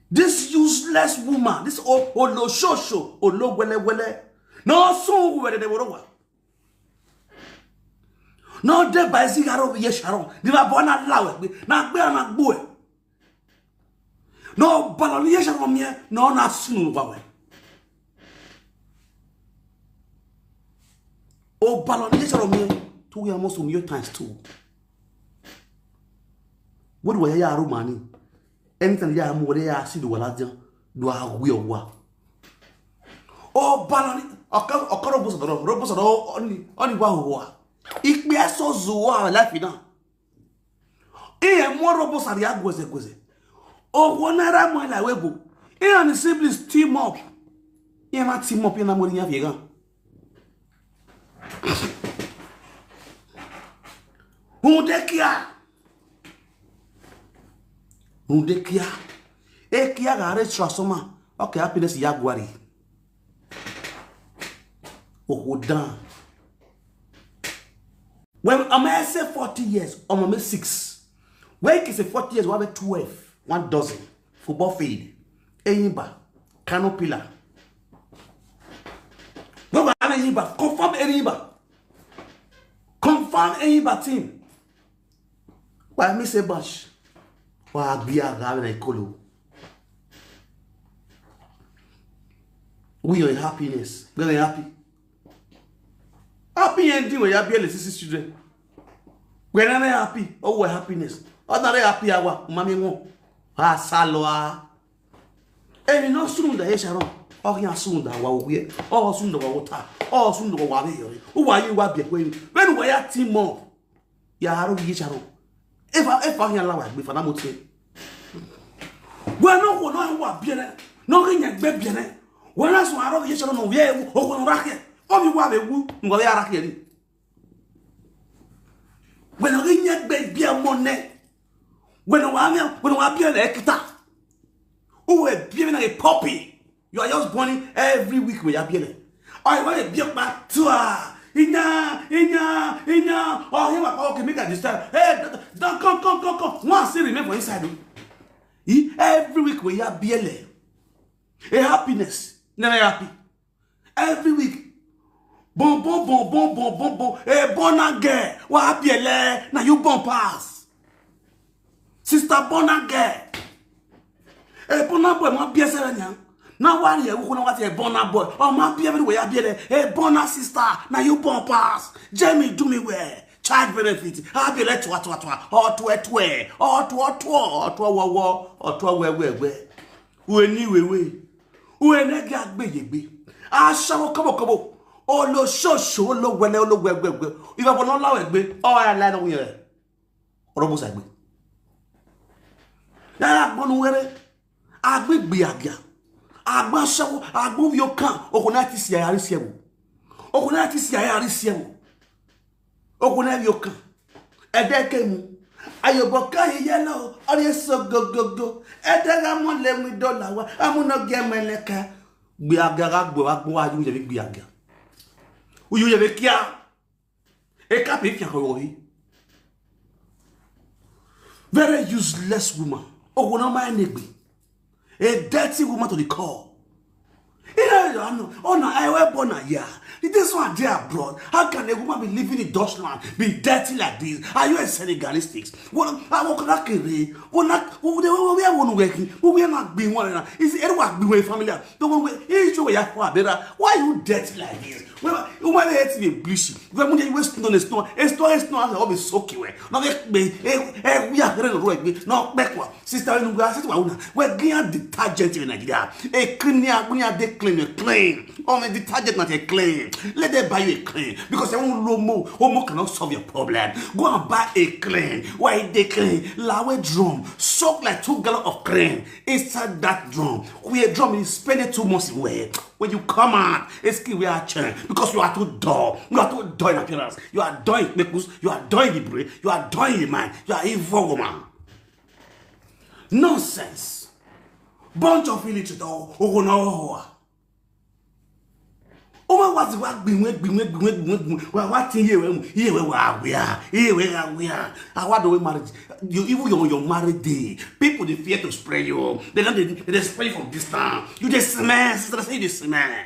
This useless woman. This olo shosho. Olo wele. No so where they were. No de by zigaro ye sharon. Di ma bona lawe. Na gbe na gbo. No balon ye sharon me. No na sunu bawe. O balon ye sharon me. 2 years most of your times 2. What do I hear money? Anything ya more ya see the waladia do a wheel wa. Oh balani robos only wa. Ik be so zoa life na. More robos are ya gweze. Oh wonara mo la webo. And the siblings team up. Na team up na mo nya fiega. Hundekia. Ekia gare trasoma. Okay, happiness yagwari. Down. When I say 40 years, I'm 6. When you say 40 years, we have 12, 1 dozen. Football field, Enyimba, Canopilla. When we have Enyimba, confirm Enyimba. Confirm Enyimba team. Why me say bunch? Why be a guy like Kolo? We are in happiness. We are happy. Happy ending when you have your children. We're not happy. Oh, we're happiness. Oh, not happy. Our mommy won't. Ah, Saloa. And you know soon the Sharon. Oh, you soon the Wawi. Oh, soon the water. Oh, soon the Wawi. Who are you? What be when we are team more? Yaro Yisharo. If I hear like before, I would say. Well, no one what be no in a baby. When I saw Yaro Yisharo, no, yeah, oh, racket. Oh, you have a woo, no, they are here. When I get baby money, when I be an ekita, who are giving a puppy, you are just born every week with your belly. I want to be up my tour. Inya. Oh, him about okay, make a disturb. Hey, don't come. One city remember inside. Every week with your belly. A happiness, never happy. Every week. Bon. Eh, bon girl. What happy le? Now you bon pass. Sister bon girl. Eh, bon boy, my piece nyang. Now what you gonna what a bon boy? Oh, my piece everywhere be there. Eh, bon sister. Now you bon pass. Jamie do me well. Child benefit. Happy let what. Or to. Anyway. Uene gag be. Ah, shall come. Oh, lo show, lo well. If I will not allow it, oh, I lie on here. Almost I will. Now, one way, I will be a girl. I must show, I move your car. Okonatis Yarisium. Okonatis Yarisium. Okonab your car. A decade. Ayoboka yellow. Are you so go. And then I'm one lemon with dollar. I will not get my lecker. Be a garag, why you have be a girl. Où you avez qui a et capé qui a very useless woman. Oh, no mind a dirty woman to the core. Oh no, I wear born a year. This one they abroad. How can a woman be living in Deutschland be dirty like this? Are you a Senegalistics? What I walk like a we are one working, we are not being one. Is it anyone be familiar? Don't better. Why are you dirty like this? Well, you might have to be bleaching. When you waste on the store, it's not always soaky. Now, we are going no backward. Sister, we're getting detergent in Nigeria. A cleaner, they clean. Oh, a detergent not a clean. Let them buy you a clean because they won't Homo cannot solve your problem. Go and buy a clean. Why they clean? Lower drum, soak like 2 gallons of clean inside that drum. We a drum is spending 2 months away. When you come out, it's we are churn because you are too dull. You are too dull in appearance. You are dull in makeup. You are dull in the brain. You are dull in the mind. You are evil woman. Nonsense. Bunch of illiterate. Oh no. Oh, what's what being what here we are. What do we marriage? You even your married day. People they fear to spray you. They spray from distance. You just smell. Sister say this smell.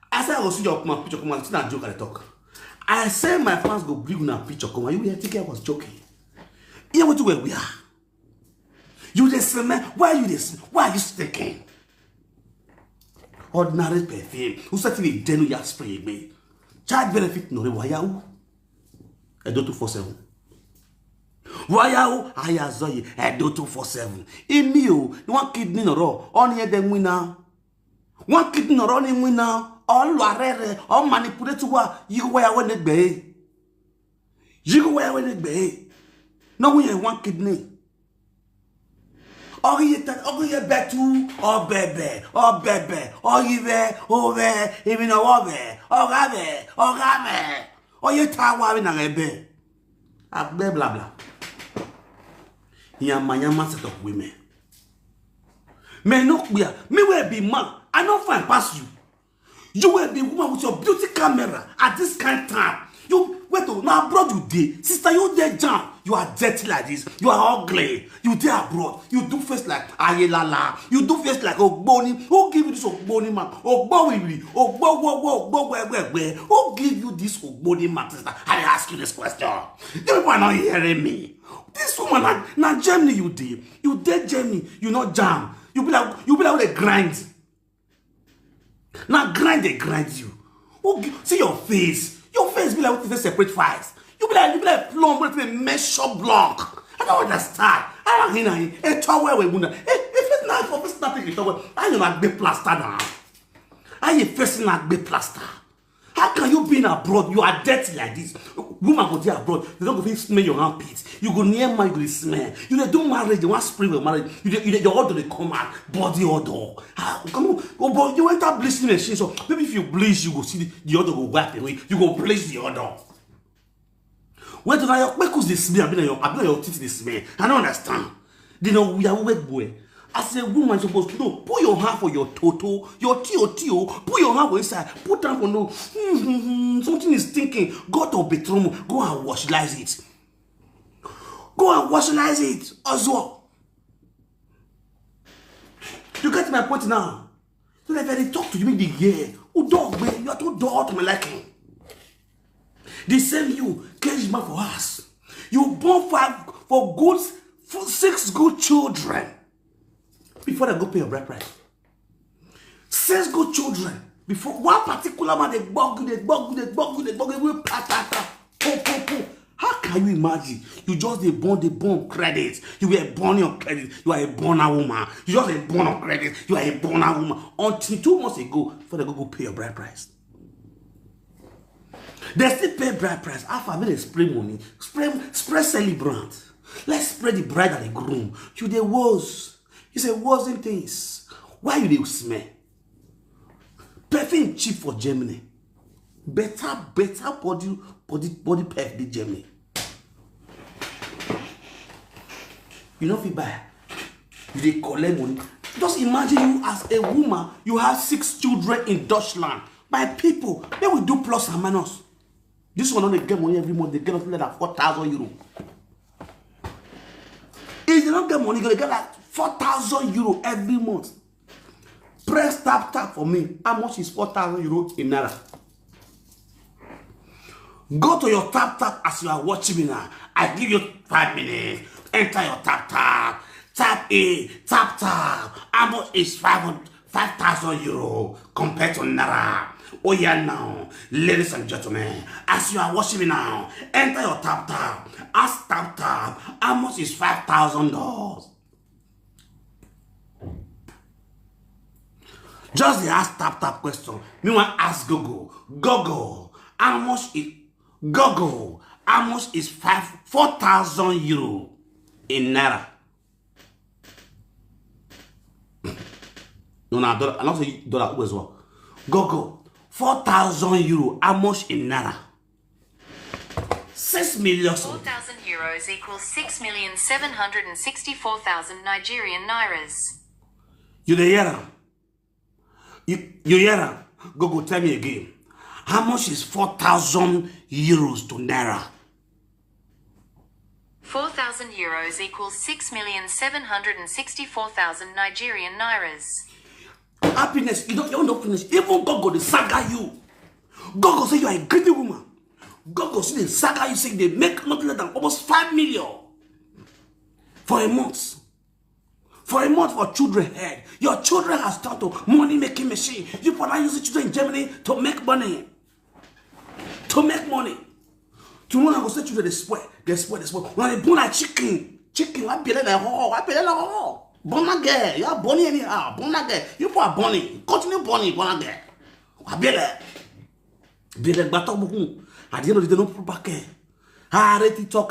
I said I will see your picture come on. It's not a joke I talk. I said my fans go bring na picture come on. You think I was joking? You know what where we are. You just smell. Why are you this? Why are you sticking? Ordinary perfume. Who said to me, then you spray me? Child benefit no why you? I do 247. Why you? I azoye. I do 247. In me, one kidney no raw. On here then we now. One kidney no raw in we now. All warere. All manipulate what you wear when it be. You wear when it be. No we have one kidney. Oh, you bet to, oh, baby, oh, you there, even oh, gabe, oh, you tawa in a bed. Ah, blah, blah. Here, my young set of women. May not be me will be man. I don't find past you. You will be woman with your beauty camera at this kind of time. You wait to now abroad you did. Sister, you there jam. You are dirty like this. You are ugly. You there abroad. You do face like ayelala. You do face like Ogboni. Who give you this Ogboni man? Ogbo Who give you this Ogboni man, sister? I ask you this question. You people are not hearing me. This woman now Germany you did. You did Germany. You not jam. You be like with a grind. Now grind they grind you. See your face. Your face be like with separate files. You be like plumb with a measure block. I don't understand. I don't know. A towel we bunda. If it's not for this nothing, I know not be plaster now. I you facing not be plaster. How can you be in abroad? You are dirty like this. Woman go there abroad. They don't go smell your armpits. You go near man, you go smell. You dey do marriage. You want spray with marriage. Your odor they come out. Body odor. Come on. Oh, but you enter bleaching machine. So maybe if you bleach, you go see the odor go wipe away. You go bleach the odor. Where do I make us this smell? I be your teeth this smell. I don't understand. They know we are wet boy. As a woman supposed to know, put your hand for your toto, your tio, put your hand for inside, put down for no, something is thinking, go to bedroom, go and washlize it. Go and washlize it as well. You get my point now? So if I talk to you, make the year, oh dog, man, you are too dog to my liking. They send you, cage man for us. You born for 6 good children. Before they go pay your bride price. 6 good children. Before one particular man, they bug you, How can you imagine? You just they born credit. You were born on credit. You are a born woman. You just a born on credit. You are a born woman. Until 2 months ago, before they go pay your bride price. They still pay bride price. After they spray money, spray celebrant. Let's spray the bride and the groom. You the was. You say wasn't things. Why you they smell? Perfume cheap for Germany. Better body perf in Germany. You know if you buy, you they collect money. Just imagine you as a woman, you have 6 children in Deutschland by people. They will do plus and minus. This one only get money every month. They get us less than 4,000 euros. If they don't get money, they get like 4,000 euros every month. Press tap for me. How much is 4,000 euros in Naira? Go to your tap as you are watching me now. I give you 5 minutes. Enter your tap. Tap A, tap. How much is 5,000 euros compared to Naira? Oh yeah, now, ladies and gentlemen, as you are watching me now, enter your tap. Ask tap. How much is $5,000? Just the ask tap question. Me want ask Google. How much is 4,000 euro in Naira? No, I don't say dollar as well. Google 4,000 euro. How much in Naira? 6 million. 4,000 euros equals 6,764,000 Nigerian Nairas. You the hear? You hear? Google, tell me again. How much is 4,000 euros to Naira? 4,000 euros equals 6,764,000 Nigerian Nairas. Happiness, you don't finish. Even God go to saga you. God go say you are a greedy woman. God go see the saga you say they make not less than almost 5 million for a month. For a month for children head. Your children have started money making machine. You put on using children in Germany to make money. To make money. Tomorrow I go say children they spoil. When they born like chicken, what be like oh. Born again, you are born anyhow. Born again, you for born. Continue born again. What be like? Be like batok buku. At the end of the day, no back. TikTok,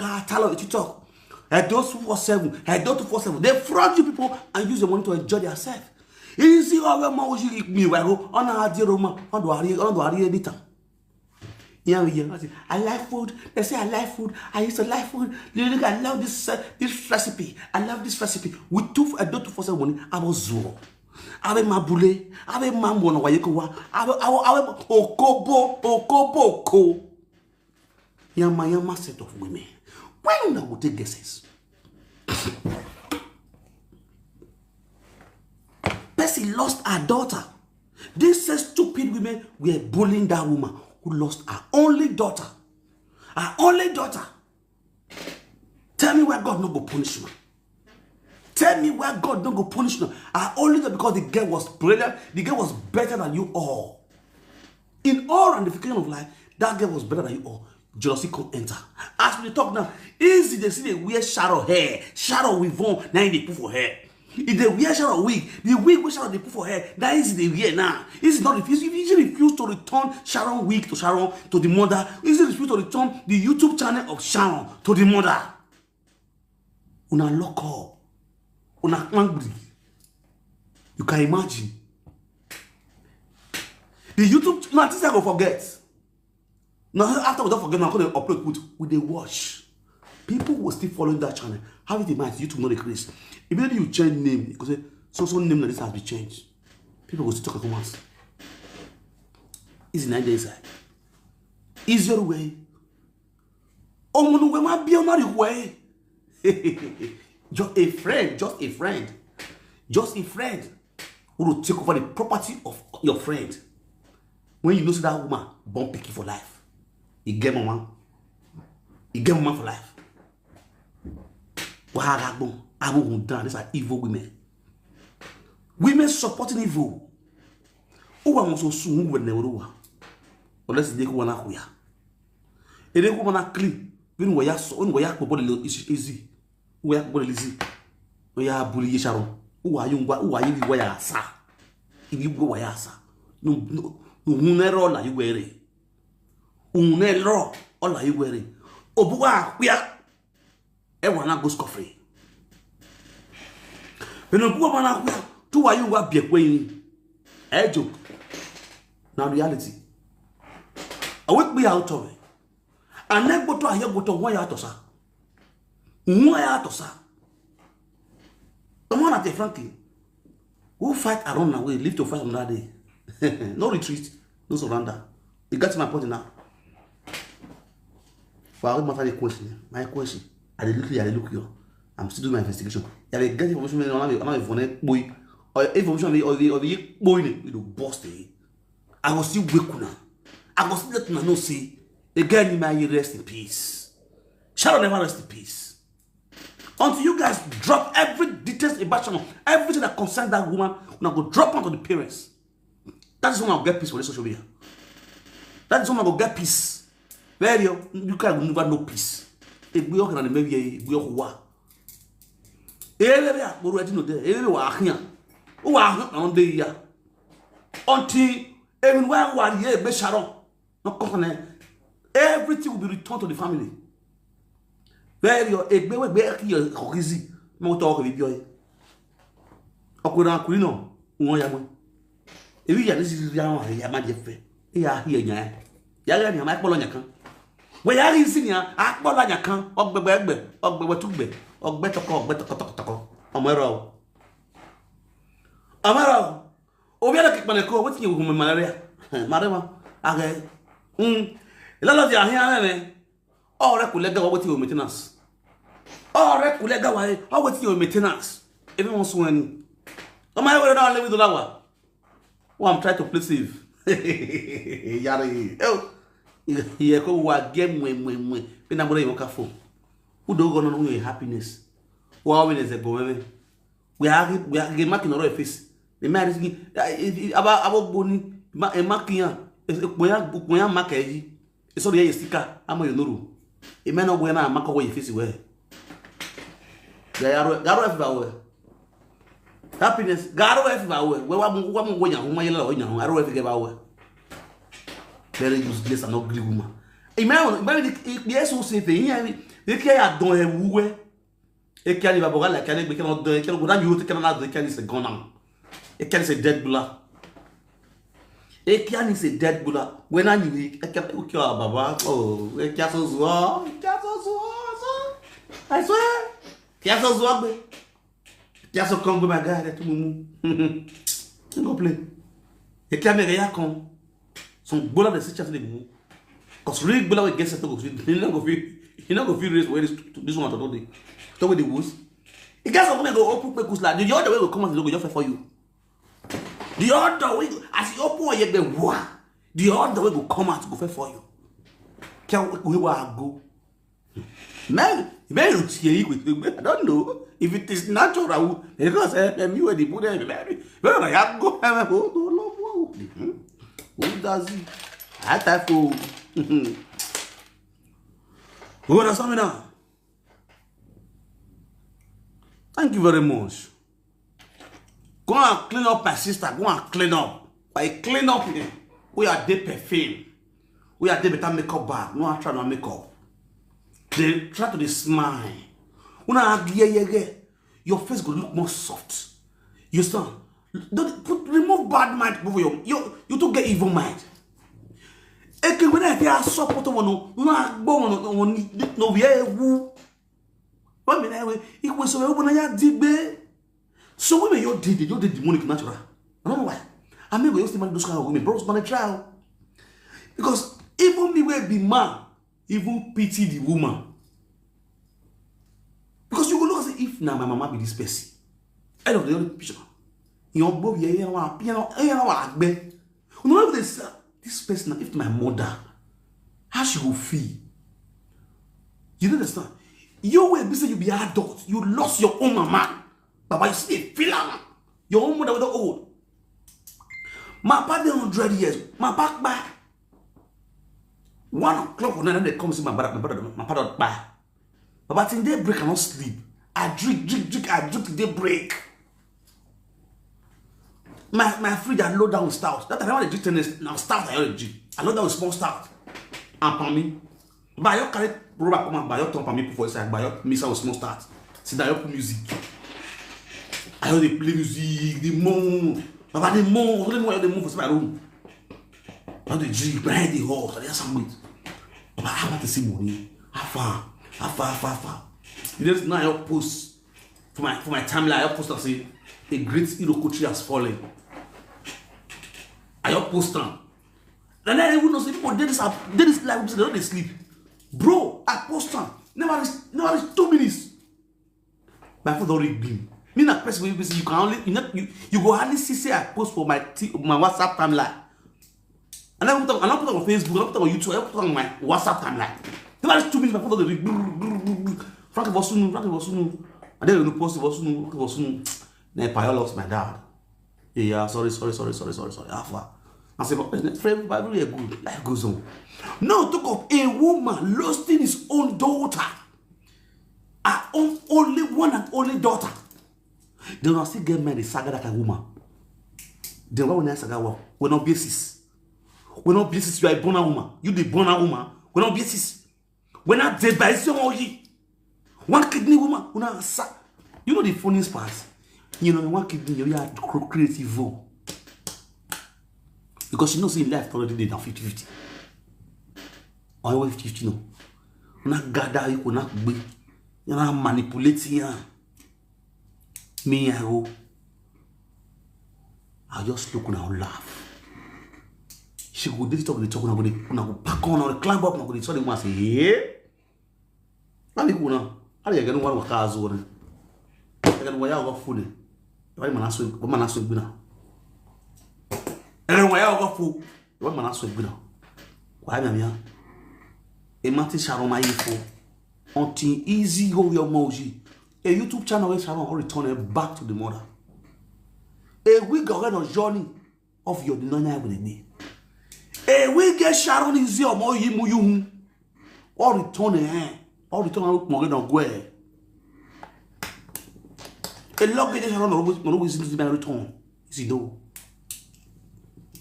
TikTok. Those 247, those 247. They fraud you people and use the money to enjoy themselves. Easy over more me. I go on a dear Roma on the editor. Yeah, I like food. They say I like food. I used to like food. Look, I love this recipe. I love this recipe. With I don't do for some money. I was zero. I have my bule. I have my one away. I have okobo. Yama set of women. Why don't I go take guesses? Percy lost her daughter. These stupid women were bullying that woman who lost her only daughter. Her only daughter. Tell me where God no go punish me. Tell me where God no go punish me. Her only daughter, because the girl was brilliant. The girl was better than you all. In all ramifications of life, that girl was better than you all. Jealousy can't enter. As we talk now, easy they see they wear shadow hair, shadow with on, now they put for hair. If they wear shadow wig, the wig with shadow they put for hair, that is the wear now. Is not refuse. If you refuse to return Sharon wig to Sharon to the mother, is it refuse to return the YouTube channel of Sharon to the mother? Una lock up, una angry. You can imagine. The YouTube, no, this I go forget. Now after we don't forget, I'm going to upload with the watch. People will still following that channel. How it might YouTube not increase. Immediately you change name, because so name like this has been changed. People will still talk at once. It's 9 days. Easier way. Oh, no, we might be on the way. Just a friend who will take over the property of your friend. When you know that woman, born picky for life. You get mama for life. These are evil women. Women supporting evil. Who are so soon when they were. Unless they go on a queer. If they go on a clean, when we are so easy. We are body easy. We are bully Sharon. Who are you? Who are you? Where are you? If you go where no, never like you wearing. Unelo, all are you wearing? Obua, we are. Everyone goes coffee. When you go on, two are you what be a queen? A joke. Now, reality. I wake me out of it. I never go to a year go to one out of her. One out of her. Come on at the Frankie. Who fight around now? We live to fight on that day. No retreat, no surrender. You got my point now. For I matter the question. My question. I look you. I'm still doing my investigation. You have get information on a phone boy. Or information of the boy with the boss. I was still wake now. I was still let no say. Again, you may rest in peace. Shall never rest in peace. Until you guys drop every details about Sharon, everything that concerns that woman, when I go drop onto the parents. That is when I'll get peace for the social media. That is when I will get peace. Very you can never know peace. If we are maybe we are war. Area, we already know there. Area are here. Who are on the year? Until everywhere one year, be Sharon. Not company. Everything will be returned to the family. Very a BECKY easy. No talk with you. Okura Kurino, one yam. If you are this is Yamajefe, you are here. Yaga, my Polonia. Where are you seeing Akbolanya, or Bebebe, or Bewatube, or better call, better Kotoko, Amaro. Amaro, Obiana Kipanaco, what's you, woman, Malaria? Madama, Aga, Lala, here, all Reculega, what you maintenance. All Reculega, how what's your maintenance? Everyone's when. Am I going to live with the lower? Oh, I'm trying to play safe. Yari. Oh. Here go what game when I'm going to phone. Who don't go on with happiness? Wow, when is a go? We are making a face. The man is about Bonnie, a marking. When I'm marking, it's only a sticker. I'm a no. A man of when I mark away face away. They are everywhere. Happiness, God everywhere. Where one way, whom I love, I don't give our. Very useless and ugly woman. Imagine the SOC thing. They can't do a woo. It can't even like we cannot do it. Cannot you cannot do it. It's a gun. It can say dead blood. Ekian is a dead bulla. When I knew I kept Baba. Oh, Kiaso. I swear. Kiaso Zwabe. Kiaso Congo, my guy, to Mumu. Go play. Ekian Yakon. Some bulla the situation. Because real bulla will get settled. You're not going to feel this one today. Talk with the woods. You guys are going to go open because like the other way will come and look just for you. The other way, as you open your bed, the other way will come out to go for you. Can we go? Man, I don't know if it is natural. Because me where the Buddha baby. Well, I have go have who does it? I type for who does something now? Thank you very much. Go and clean up my sister. Go and clean up. By clean up here, we are the perfume. We are the better makeup bag. No one try to make up. They try to smile. When I your face will look more soft. You understand? Don't remove bad mind over you to get evil mind. Eke when I hear support one no we woo. But me anyway, it was so when I did. So women you did demonic natural. I don't know why. I mean we used to man those kind of women, bros man a trial. Because even me will be man, even pity the woman. Because you go look and say, if now my mama be this person, end of the other picture. You know, this person, if my mother, how she will feel? You don't understand? You will be saying you be adult, you lost your own mama. But you see, feel your own mother was old. My father 100 years, my back. 1 o'clock when they come see my father back. But in daybreak, I cannot sleep. I drink till daybreak. My fridge, I load down with stout. That I want to drink tennis. Now stout, I want to drink. I load down with small stout. And for me, buy your carrot, rubber, come and buy your top and me before inside, buy your mix with small stout. See that you put music. I heard they play music, the moon. But the moon for my room. Not the drink, behind the horse, there's some weight. But I want to see money. How far. You just now I post for my timeline. I post and say a great Aproko tree has fallen. I post them. And then I would not say people did this live, they don't sleep. Bro, I post them. Never is 2 minutes. My phone don't read beam. Me not press you can only you go hardly see I post for my WhatsApp timeline. And I put it on Facebook, I put it on YouTube, I put it on my WhatsApp timeline. Never is 2 minutes. My phone don't read. Frank Victor. And then you post it. Then I lost my dad. Yeah, sorry. Alpha. I said, but friend, but really good. Life goes on. Now talk of a woman losing his own daughter. Her own only one and only daughter. They will still get married, saga that a woman. Then why when I saga we're not basis. We're not basis, you are a born woman. You the born woman. We're not basis. We're not dead by some one kidney woman. You know the funniest part? You know, one kidney, you have to create evil. Because you know, see, life already did now 50-50. Or 50-50, no. You not gather, you not be. You not manipulating. Me, I just look and laugh. She go did it up with the talk, and I go back on, and climb up, and I go to the one say, yeah. Let me go now. How do you get one with cars over? I get one out of food. Why man ask what man ask now? And why out of food? What man ask now? Why me here? A Martin Sharon my info. Until easy go your moji. A YouTube channel where Sharon will return it back to the mother. A week ahead of journey of your denial with me. A week get Sharon easy or more you or return it. Or return out more than go. A lot of Sharon always seems to be a return. Is it though?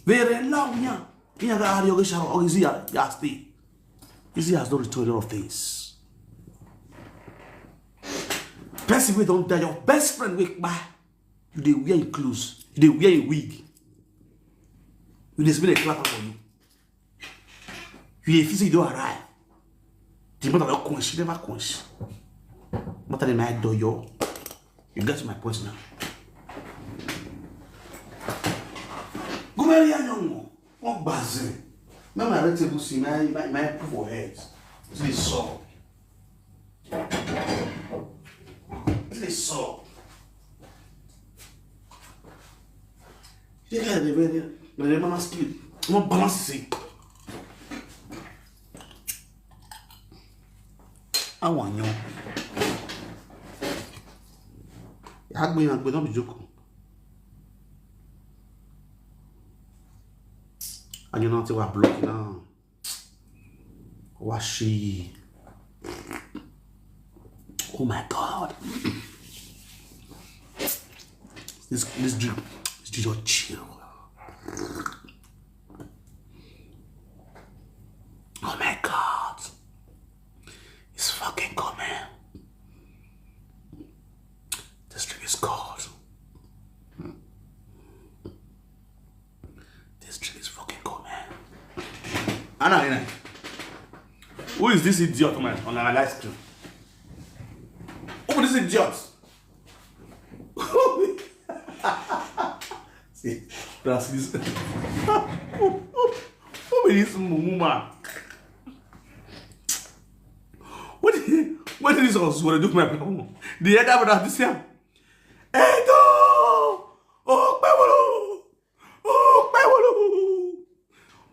Very long, yeah. You got your Sharon or is he stay? Easy has no return of things. Person we don't die, your best friend wake by. They wear clothes, they wear a wig. You just been a clapper for you. You if you don't arrive. The mother don't quench, never quench. Mother they might do yo. You get to my point now. Go marry a young one. What bazin? Now my red table see my proof for heads. This saw. This saw. You got the mama skill. Not balance it. I want you. Hag me and don't be joking. And you know what we're blocking now. Washi. Oh my God. This drink is just chill. Oh my God. It's fucking coming. This drink is cold. This drink is fucking cold, man. Anna. Who is this idiot man on our live stream? Who is this idiot? See, that's this. Who is this mumu man? What did this also want to do my problem? The other brother this year. Edo! Oh,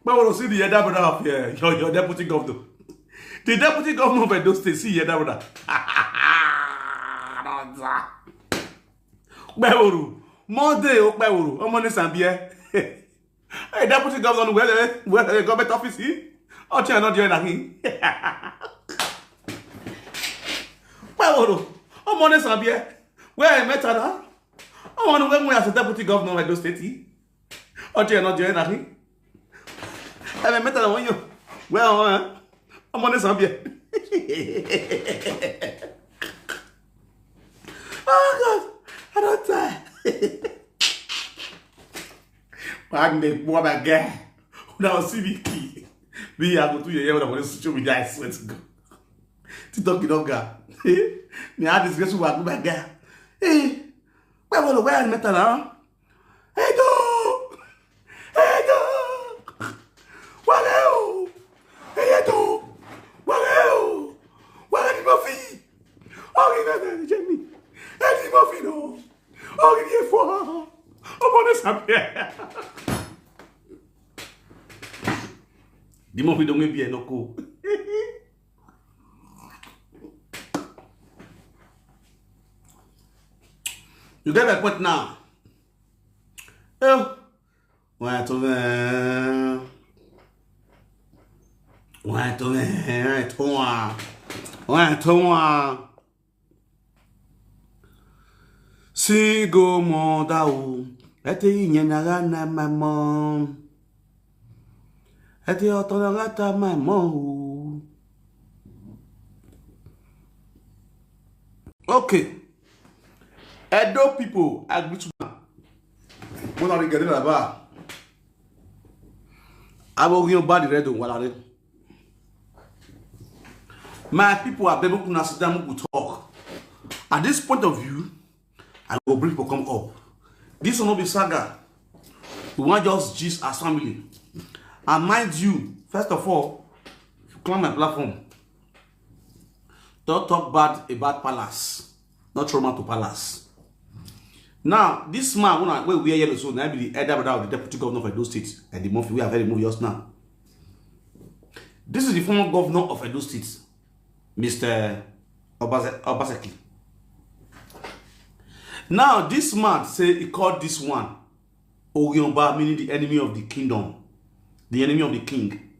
Pablo, see the other brother up here. Your deputy governor. The deputy governor of Edo State, see the other brother. Pablo, Monday, oh, Pablo, I'm on the Zambia. Hey, deputy governor, where the government office is? Oh, you're not joining him. Pablo, I'm on the Zambia. Where I met her? I want to when we as a deputy governor of Edo State. Oh, you're not joining him. I met her when you. Well, I'm on the Zambia. Oh God, I don't die. Magne, what a guy. Now see BECKY. We are going to hear what I want to show me. I swear to God. TikTok, you don't go. Me had this guess who are my guy. Hey, where will the way I met her now? Hey, do. Hey, do. Waleo. Hey, do. Waleo. Waleo, Murphy. Oh, you Jamie. Hey, Murphy, no. Oh, you for. I'm on this up here. The Murphy don't be no cool. You get my point now. Oh, why to Sigo monda o. Ete inyenaga na my mom. Ete otonagata my mom. Okay. Edo people agree to that. When are they getting about? I will give you bad red on what are they? My people are able to sit down to talk. At this point of view, I will bring people come up. This will not be saga. We want just gist as family. And mind you, first of all, if you climb my platform, don't talk bad about palace, not trauma to palace. Now, this man, when we are yellow, so now be the elder brother of the deputy governor of Edo State, and the Murphy, we are very moving now. This is the former governor of Edo State, Mr. Obaseki. Now, this man say he called this one Ogionba, meaning the enemy of the kingdom, the enemy of the king.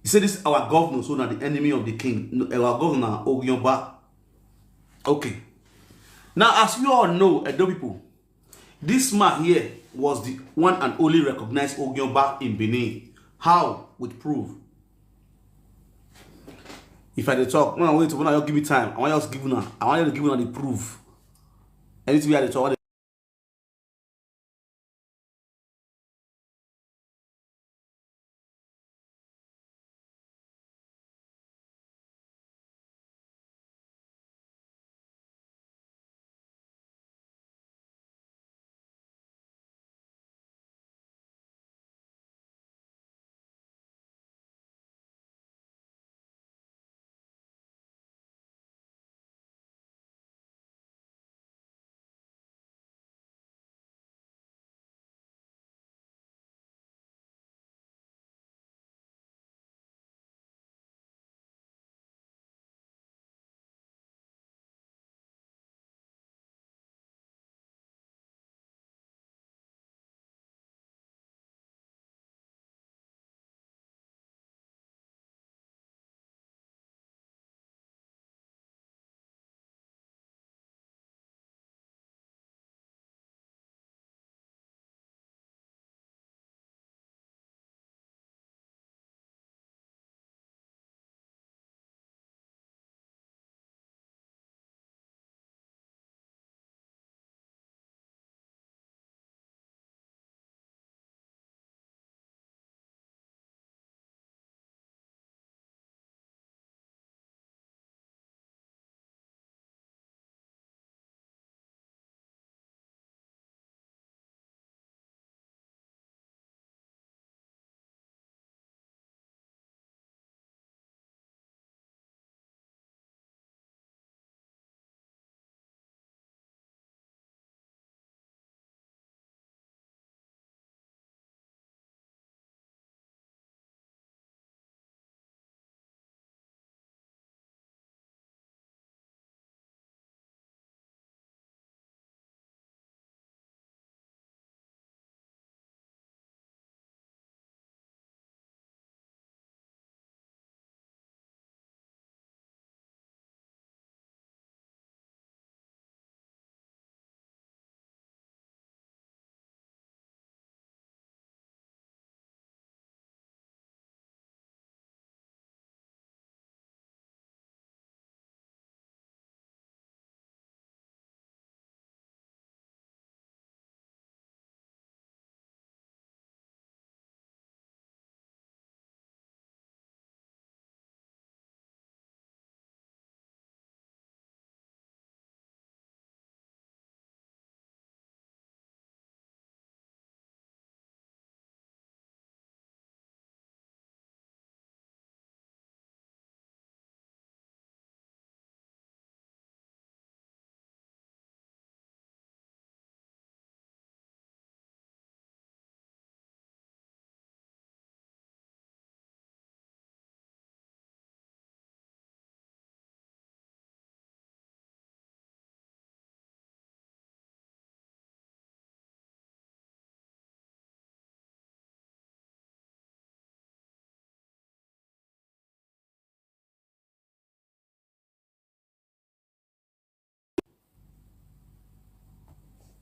He said this is our governor, so now the enemy of the king, our governor Ogionba. Okay. Now, as you all know, Edo people, this man here was the one and only recognized Ogionba in Benin. How? With proof. If I talk, when I give me time, I want you to give you the proof. Anything we had to talk.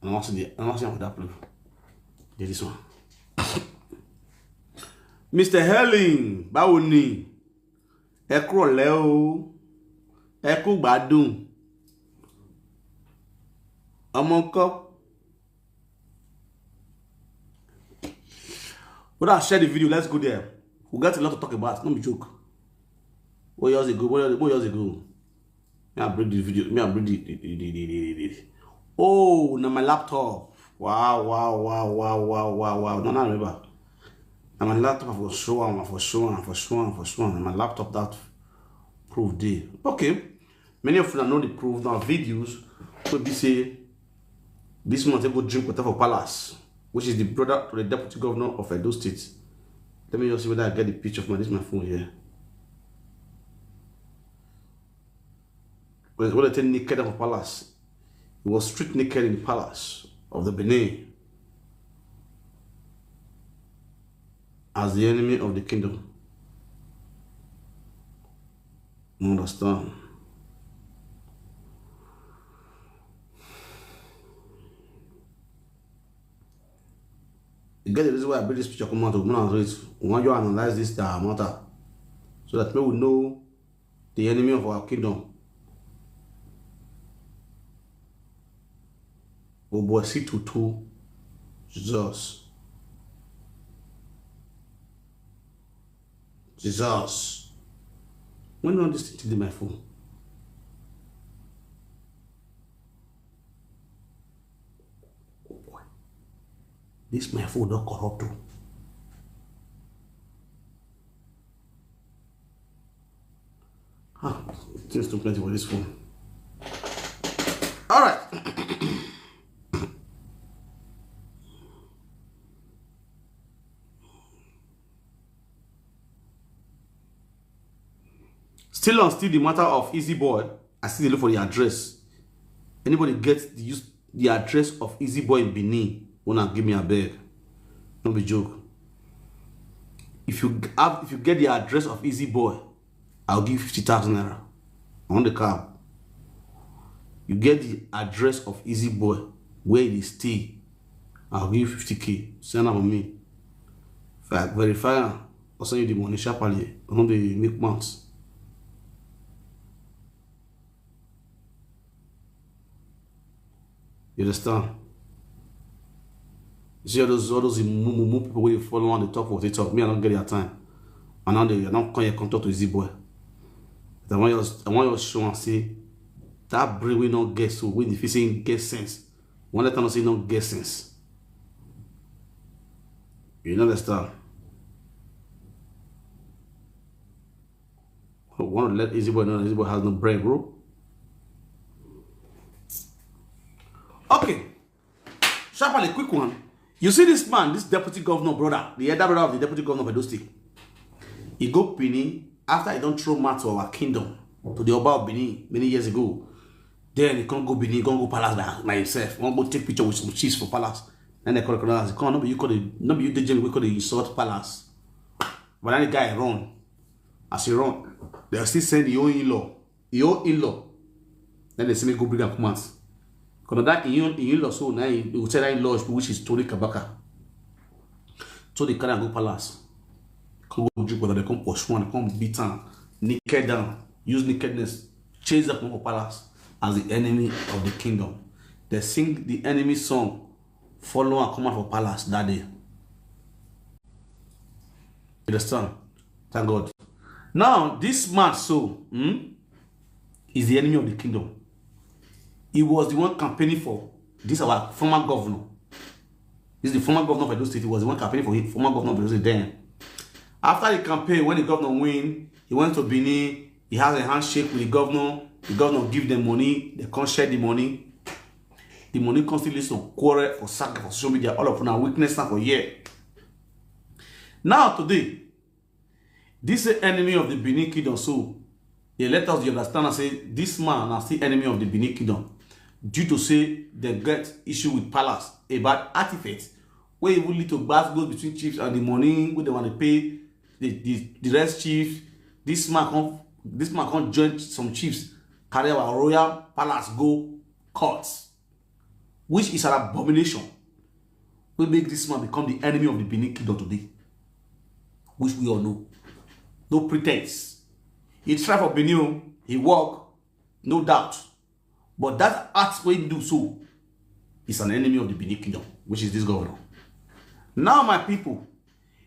I don't see that proof. This one. Mr. Helen, báwo ni? Ẹ kúrọ̀lẹ́ o. Ẹ kú gbádùn. Ọmọ ńkọ́. But I'll share the video. Let's go there. We got a lot to talk about. Not be joke. What years ago? Me I bring the video. Me I bring the. Oh, now my laptop. Wow. No, I remember. Now my laptop for sure. And my laptop that proof day. Okay. Many of you know the proof now videos. So they say this month they go drink water for Palace, which is the brother to the deputy governor of Edo State. Let me just see whether I get the picture of this is my phone here. When they take naked of Palace, he was street naked in the palace of the Benin as the enemy of the kingdom. You understand? You get the reason why I bring this picture come out of it. We want you to analyze this matter so that we will know the enemy of our kingdom. Oh boy, see to Jesus. When all this thing to my phone? Oh boy. This my phone not corrupt too. Things too plenty for this phone. Alright. Still the matter of Easy Boy. I still look for the address. Anybody gets the address of Easy Boy in Benin, wanna give me a bag. Don't be joke. If you get the address of Easy Boy, I'll give 50,000 naira on the cab. You get the address of Easy Boy, where he stay, I'll give 50k. Send them on me. If I verify, I'll send you the money sharply. I don't make months. You understand? You see all those people where you follow on the top of the talk. Me, I don't get their time. And now they don't come here come talk to Easy Boy. I want you to show and say that brain will not get so when if you say get sense. One let them say not get sense. You understand? I want to let Easy Boy know that Easy Boy has no brain, bro. Okay, sharply, quick one. You see this man, this deputy governor brother, the elder brother of the deputy governor of Edo State. He go Benin after he don't throw mat to our kingdom, to the Oba of Benin many years ago. Then he can't go Benin, he can't go palace by himself. He can't go take picture with some chiefs for palace. Then they call the palace. Come on, no, you call the we call the insult palace. But then the guy run. As he run, they still send the own in-law. Then they say me go bring up commands. Because that in-law so now he will tell that in-law which is Tony Kabaka. So they can't go palace. Come go drink whether they come push one, they come beat down, naked down, use nakedness, chase up from palace as the enemy of the kingdom. They sing the enemy song, follow and come out for palace that day. You understand? Thank God. Now this man so is the enemy of the kingdom. He was the one campaigning for this our former governor. This is the former governor of Edo State. He was the one campaigning for him, former governor of Edo State then. After the campaign, when the governor win, he went to Benin. He has a handshake with the governor. The governor give them money. They can't share the money. The money constantly leads to quarrel for sack for social media. All of them are weakness now for a year. Now today, this is enemy of the Benin kingdom. So they let us understand and say this man is the enemy of the Benin kingdom. Due to say they get issue with palace about artifacts where it will lead to bad goes between chiefs and the money where they want to pay the rest chiefs. This man can't join some chiefs carry our royal palace go courts which is an abomination, will make this man become the enemy of the Benin kingdom today, which we all know. No pretense. He tried for Benin, he walked, no doubt. But that act when he do so is an enemy of the Benin kingdom, which is this governor. Now, my people,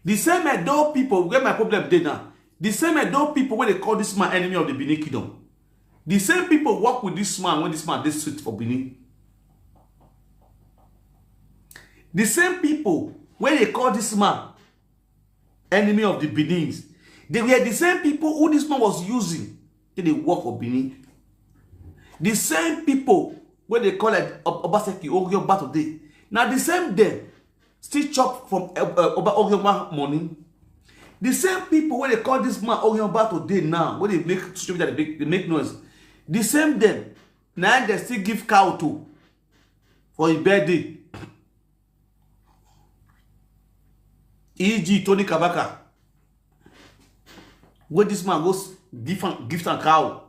the same Edo people, where my problem did now, the same Edo people where they call this man enemy of the Benin kingdom, the same people work with this man when this man did street for Benin. The same people where they call this man enemy of the Benins, they were the same people who this man was using till they work for Benin. The same people where they call it Obaseki Ogyoba today. Now the same them still chop from Ogyoba money. The same people where they call this man Ogyoba today now, where they make noise. The same them now they still give cow to for his birthday. E.g. Tony Kabaka, where this man goes gift and cow.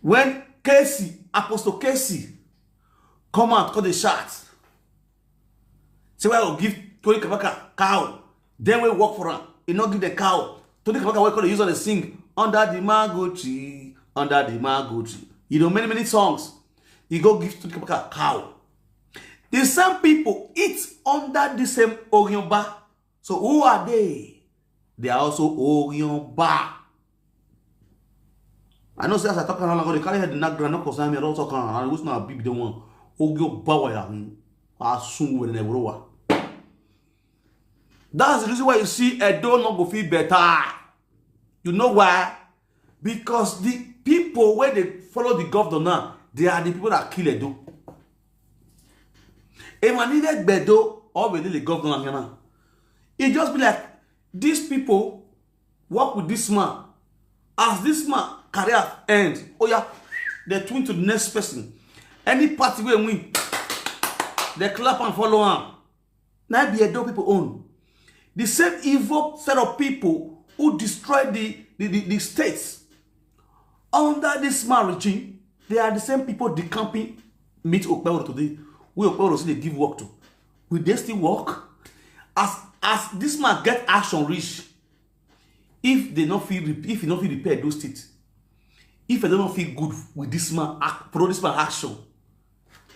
When Apostle Casey come out, call the shots. Say, well, I'll give Tony Kabaka cow. Then we work for him. He not give the cow. Tony Kabaka will call the user to sing under the mango tree, under the mango tree. You know, many songs. He go give Tony Kabaka cow. The same people eat under the same Orionba. So who are they? They are also Orionba. I know, as I talk about the carry head the not concern me. I don't talk about. I was not big the one. Orionba wa soon when they grow. That's the reason why you see Edo not go feel better. You know why? Because the people where they follow the governor now, they are the people that kill Edo. If I needed Bedo or the governor now, it just be like these people work with this man. As this man career ends, oh yeah, they twin to the next person. Any party will win, they clap and follow him. Now be Edo people own. The same evil set of people who destroyed the states under this man regime, they are the same people decamping meet Okpeboro today. We Okpeboro see they give work to. Will they still work? As this man get action rich, if they not feel repair those states, if they don't feel good with this man produce man action.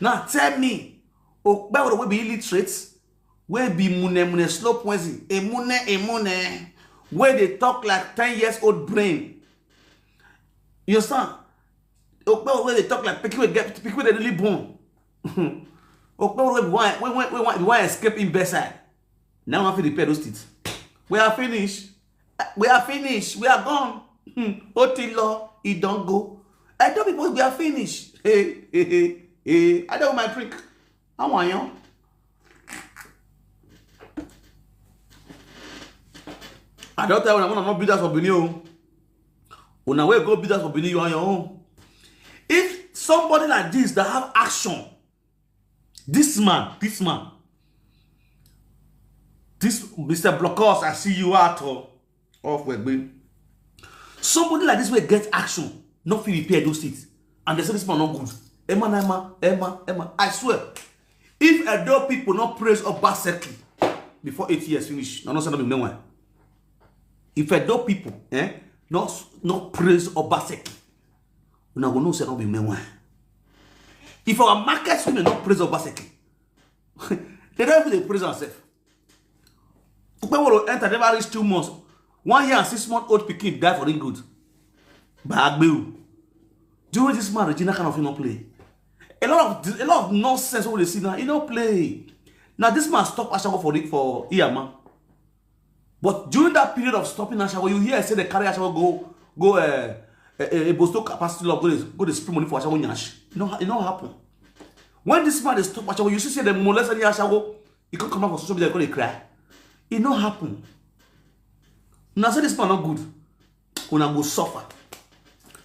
Now tell me, Okpeboro will be illiterate. Where be mune slow poison, emune, where they talk like 10 years old brain. You understand? Where they talk like people they really born. We want escape in bedside. Now we have to repair those teeth. We are finished. We are finished. We are gone. Otilo, it don't go. I tell people we are finished. Hey. I don't my drink. I want you. I don't tell you I'm not builders for Benin. When I will go builders for Benin, you on your own. If somebody like this that have action, this Mr. Blockhouse, I see you out of Wegbe. Somebody like this will get action, not feel repair those things. And they say this man not good. Emma. I swear. If Edo people not praise Obaseki before 8 years finish, I'm not saying no one. If Edo people not praise Obaseki, we not gonna say no be one. If our markets women not praise Obaseki, they don't even praise themselves. People will enter never reach 2 months. 1 year and 6 months old pikin die for the good. But during this marriage, Regina kind of not play. A lot of nonsense what they see now. He don't play. Now this man stop Ashawo for Iyama. But during that period of stopping Ashawo, you hear say they carry Ashawo go a Bosto capacity law go to spend money for Ashawo Nyash. It not happen. When this man is stop Ashawo, you see the molest any Ashawo, he can come out for social media and cry. It not happen. Now say this man not good. Una go suffer.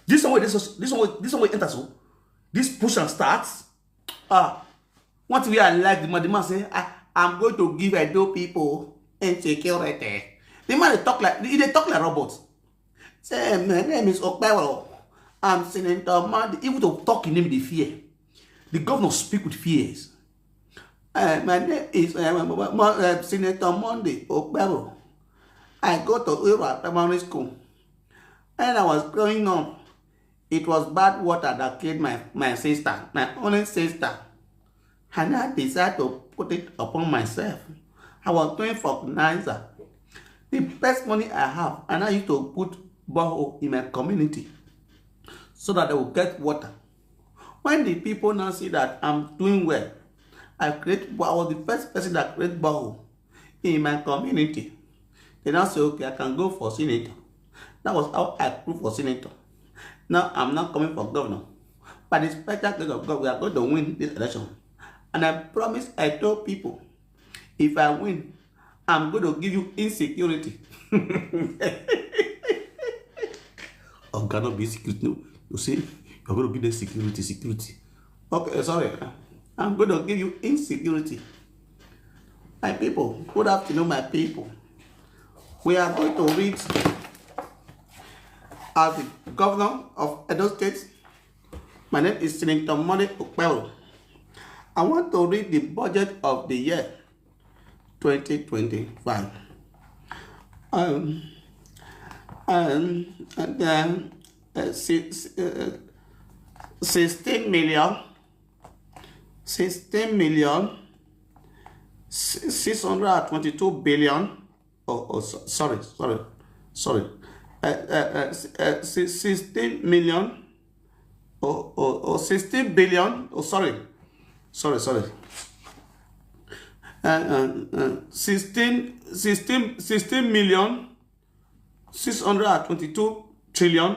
This one way enter so. This push and starts. What we are like the man say, I'm going to give Edo people insecurity. The man they talk like robots. Say, my name is Okpeboro. I'm Senator Monday. Even to talk in him the fear. The governor speak with fears. My name is Senator Monday Okpero. I go to Ura Primary School. When I was growing up, it was bad water that killed my sister, my only sister. And I decided to put it upon myself. I was doing organizer. The best money I have, and I used to put borehole in my community so that they will get water. When the people now see that I'm doing well, I was the first person that created borehole in my community. They now say, okay, I can go for senator. That was how I proved for senator. Now I'm not coming for governor. By the special grace of God, we are going to win this election. And I promise, I told people, if I win, I'm going to give you insecurity. Oh, cannot be security. No, you see, you're going to give them security. Okay, sorry. I'm going to give you insecurity. My people, good afternoon, my people. We are going to read as the governor of Edo State. My name is Senator Monday Okpero. I want to read the budget of the year 2025. 16 million 622 billion. Sorry. 16 million 16 billion. Sorry. 16 million 622 trillion.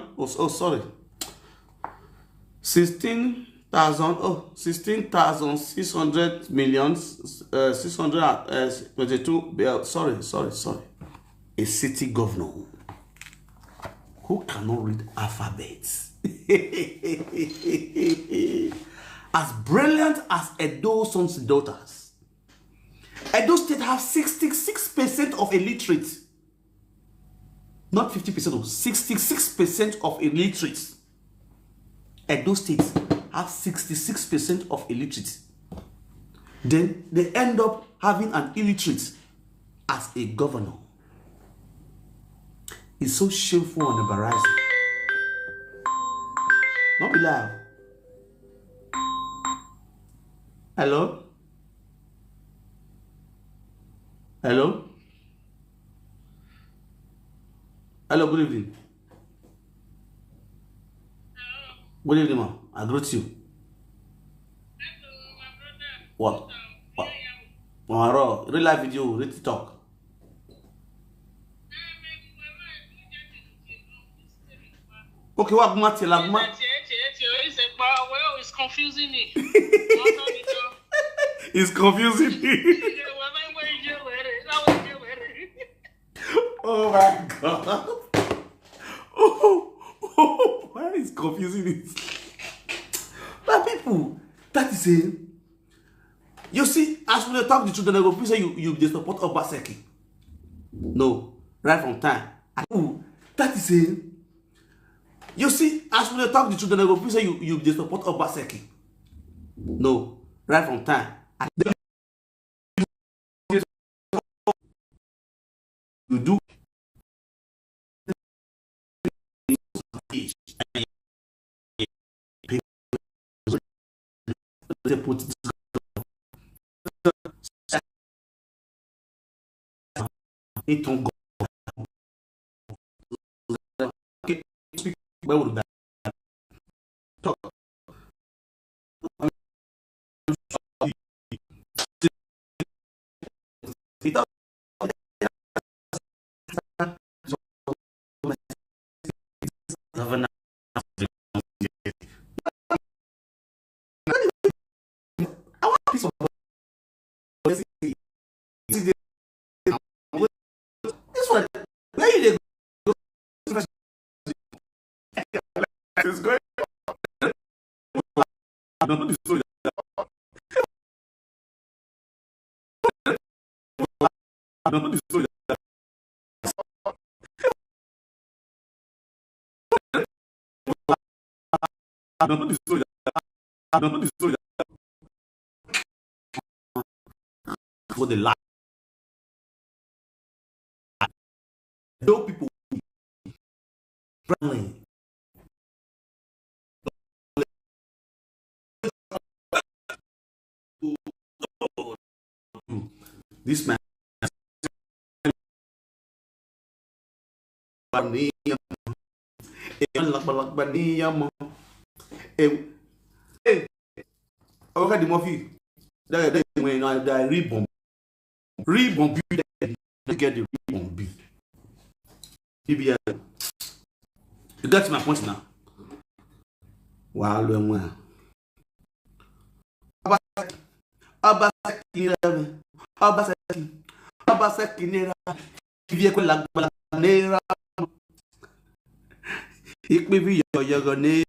Sorry. 16,600 million 622 billion. Sorry. A city governor who cannot read alphabets. As brilliant as Edo sons and daughters, Edo State have 66% of illiterates. Not 50% of 66% of illiterates. Edo State have 66% of illiterates. Then they end up having an illiterate as a governor. It's so shameful and embarrassing. Not be loud. Hello? Hello, good evening. Good evening, ma'am. I greet you. What? Real life video, real talk. Okay, what matter? It's confusing me. It's confusing me. Oh my God. Oh, why is confusing it? But people, that is a. You see, as we talk the children, they go say you support of BECKY. No, right from time. That is a. You see, as we talk the children, they go say you support of BECKY. No, right from time. You do. It on go. Where would that talk? It's going. I don't know the story. I don't know the story. I don't know the story. I don't know the story. For the life. No people friendly. This man okay, the movie that when I reborn they get the reborn B. You get my point now. Wow, Obaseki nera vie ko lagbala nera ikpe bi yoyo nera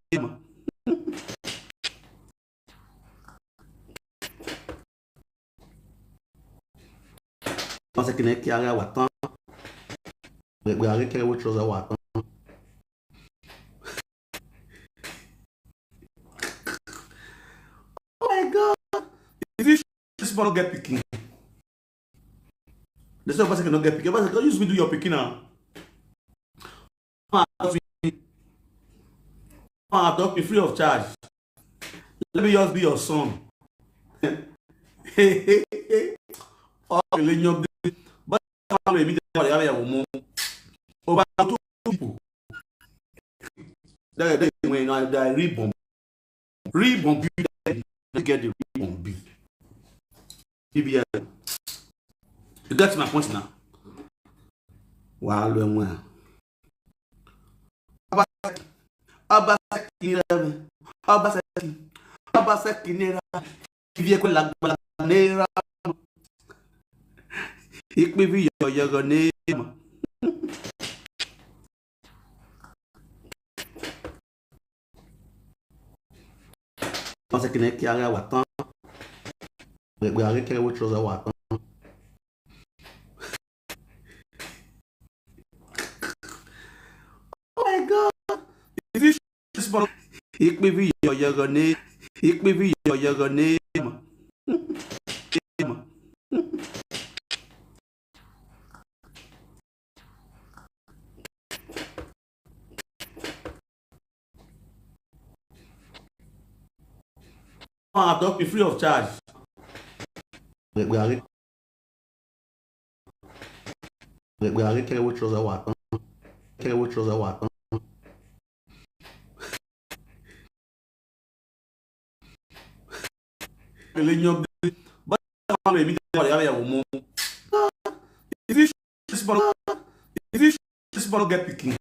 Obaseki ne ki ara watan we are kere wo trouser watan Oh my god if this one get picking the same person cannot get picking but don't use me do your picking now adopt me free of charge let me just be your son oh but over two people that when I reborn they get the reborn B. You get my point now. Wow, Obaseki nera vie ko lagbala nera ikpe bi yoyo nera Obaseki ne ki ara watan we are kere wo trouser watan Oh my god if this one ikpe bi yoyo nera adopt me free of charge we are kere wo trouser watan but if this one get picking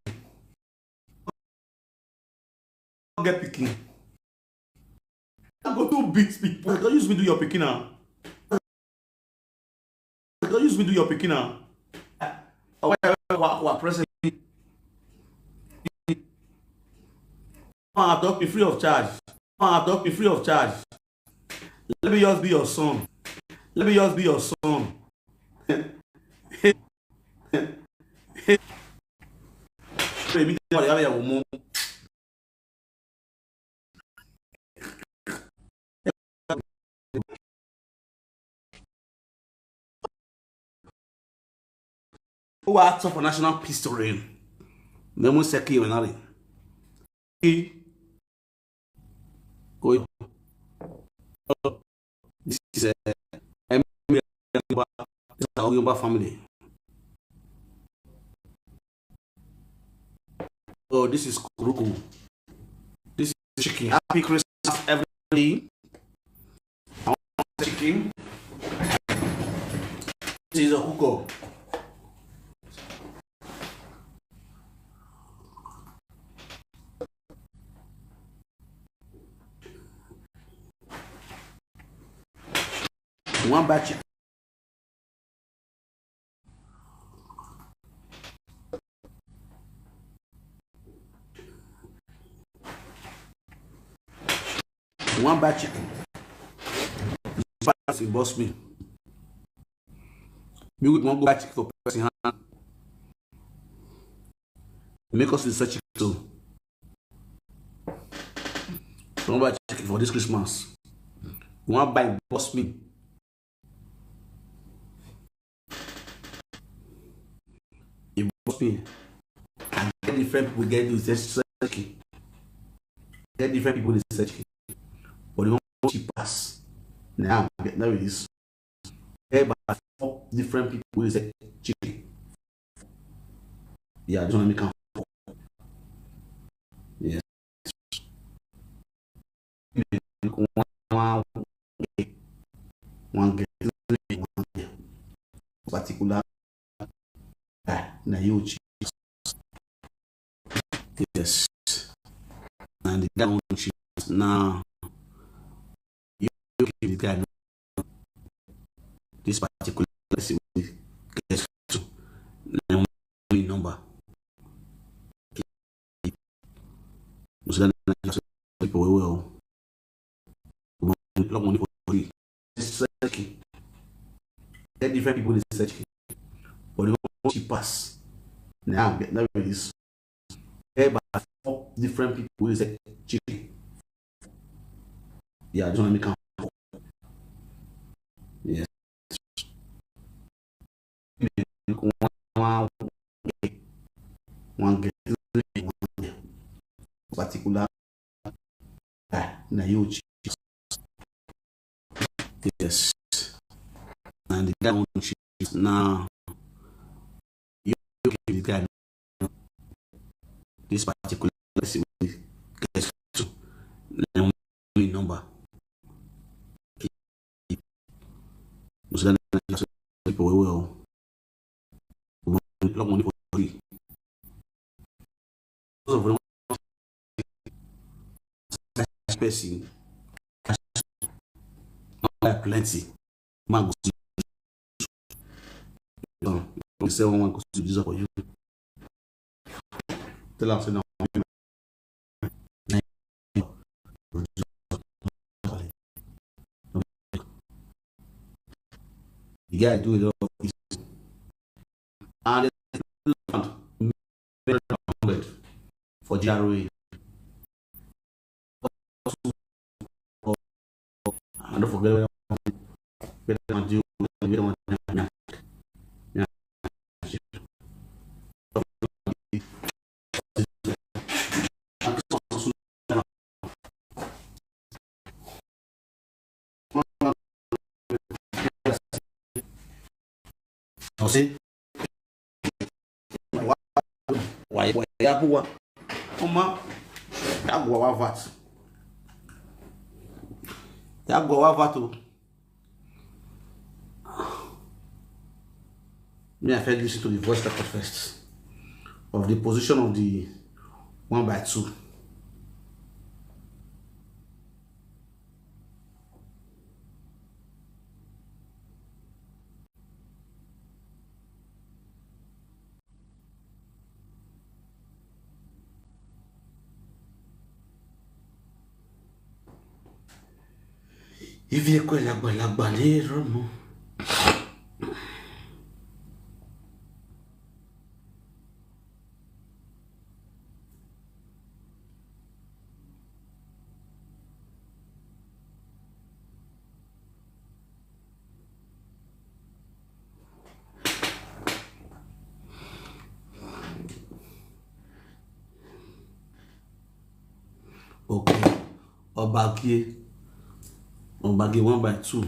I go too big people don't use me do your picking now present adopt me free of charge let me just be your son who are for national peace to reign memo seki wenari this is a Yoruba family. Oh, this is kuruku. This is chicken. Happy Christmas, everybody. I want chicken. This is a hugo. One bad chicken. One bad chicken. This boss me. Me with one bad chicken for person hand. Make us in such too. Don't buy chicken for this Christmas. You want to buy boss me. You boss me. And get different people get this search. Get different people in the search. But the one she pass. Now get now is about 4 different people in the chicken. Yeah, I just want to make a yes. One get particular na huge. Yes. And the guy on now you give the guy this particular gets to number. So then people will block money for free. Get different people in the search. But the one she pass. Now get that is about 4 different people in the chicken. Yeah, I just want to make a yes. One get particular na huge. Yes. And the guy on now you give the guy this particular gets to number. So then people will block money for free. So person plenty man go say one go to Jesus for you. Tell us now. The guy do it all and for GRA. And don't forget see why ebagua oma ebagua vat ebagua vat me I first listen to the voice record first of the position of the 1x2. Iye-eki lagbalagba le romo. Okay, Obagi 1x2.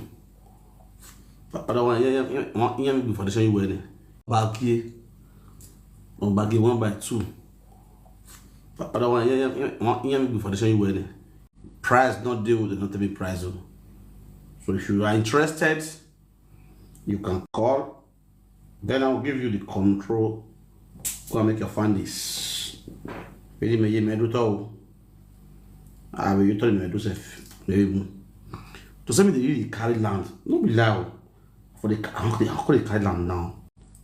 Pada one yeah before the show you wedding. Obagi 1x2. Pada one yeah before the show you wedding. Price not deal with not to be price. So if you are interested, you can call. Then I'll give you the control. Go and make your fundings. Really me meduto. I will you tell me do safe. To say me they really carry land, no be loud. For the how they carry land now,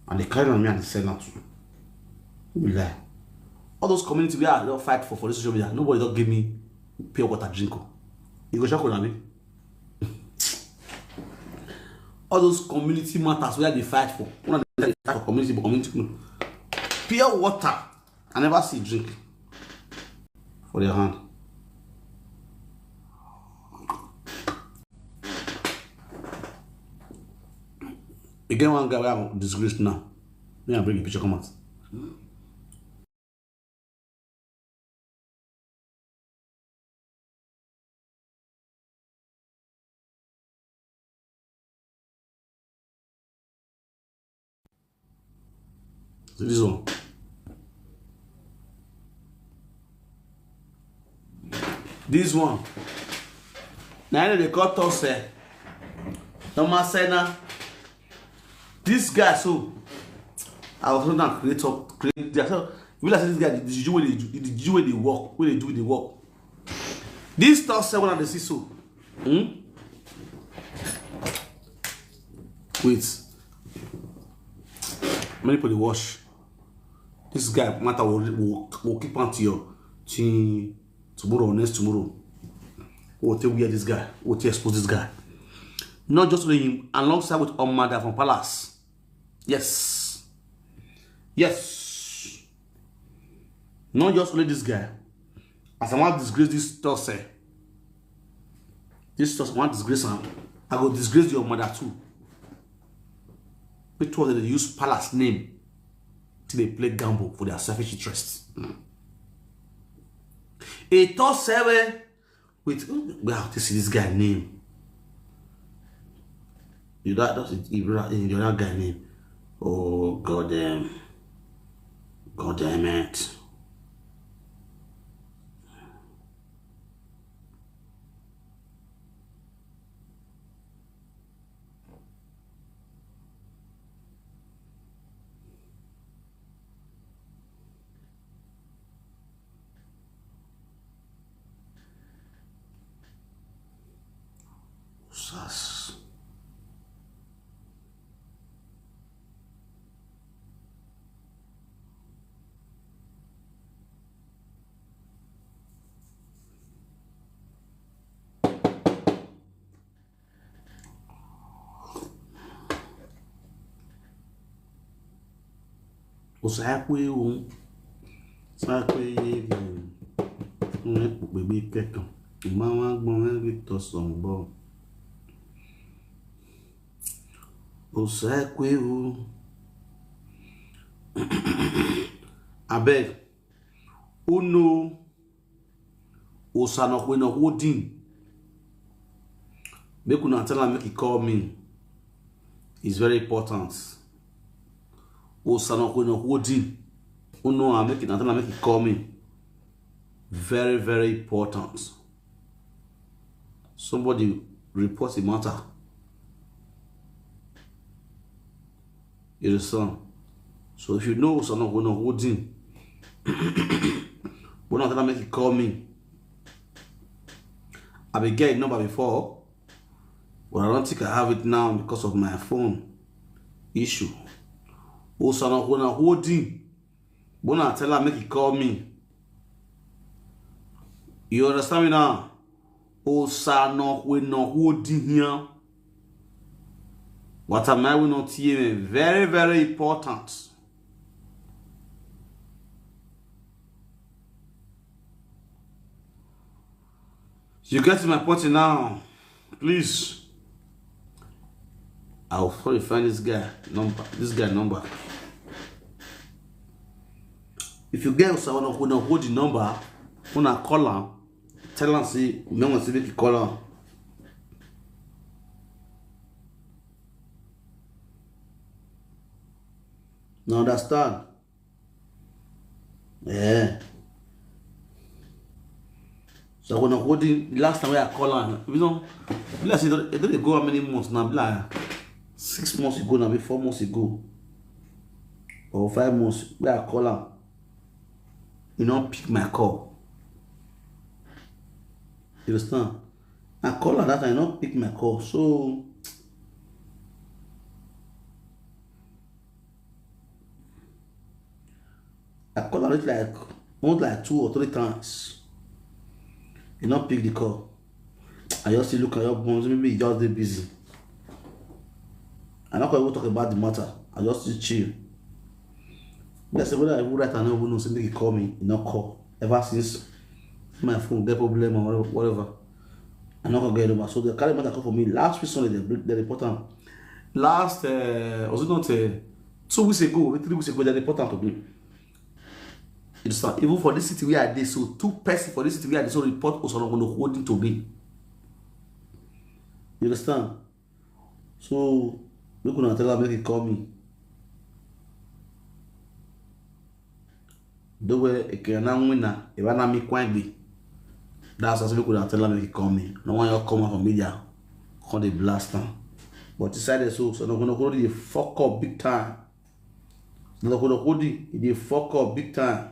and they carry land me and they sell land too. No be lie. All those communities we are fight for this social media. Nobody don't give me pure water drink. You go check on me. All those community matters where they fight for. One of them fight for community, but community pure water. I never see drink for their hand. Again, one guy I'm disgraced now. May I bring a picture come out? See this one. This one. Now they cut us no man say now. This guy so I was not create their you like this guy the juju way they work, where they do the work. This stuff say one of the see so. Wait. Many people they wash. This guy matter will keep on to your tomorrow or next tomorrow. We'll tell where this guy, we'll expose this guy. Not just with him, alongside with Omada from Palace. Yes. Yes. Not just only this guy. As I want to disgrace this Tosse. This Tosse, I want to disgrace him. I will disgrace your mother too. They told them they use Palace name till they play gamble for their selfish interests. A Tosse with well, to see this guy name. You that's the other guy name. Oh god damn it. Sas. Osakwe o sakwe bebe keke mama gbon Victor Sombo Osakwe o abeg uno osanokwe no wodin make una tell am make he call me. It's very important. Osanokwe no wodin uno I make it until I make it call me. Very, very important. Somebody report the matter. You understand? So if you know Osanokwe no wodin, but not that I make it call me. I been getting number before, but I don't think I have it now because of my phone issue. Osanokwe no wodin. But not tell her make it call me. You understand me now? Osanokwe no wodin here. What am I will not hear? Very, very important. You get my point now, please. I'll probably find this guy number. If you get someone who know hold the number, when I call her, tell her say, me want to make you call her. Now understand? Yeah. So when I hold the last time I call her, you know, let's say it didn't go how many months now, like 6 months ago, now 4 months ago, or 5 months, where I call her, you don't pick my call. You understand? I call her that I don't pick my call, so I call her like 2 or 3 times. You not pick the call. I just see look at your bones. Maybe you just get busy. I'm not going to talk about the matter. I just chill. Let's say whether I would write and no know something he call me, he not call. Ever since my phone get problem or whatever. I'm not gonna get over. So the carry matter call for me last week Sunday. They report on last was it not 2 weeks ago, 3 weeks ago, they report to me. You understand? Even for this city where I did, so 2 persons for this city where I did, so report also not going to hold it to me. You understand? So look when I tell her make it call me. The way a can winner, if I not make quite that's what look when I tell her make it call me. No one you come out from media, call the blast time. But decided so not gonna go the fuck up big time. Not gonna hold it, they fuck up big time.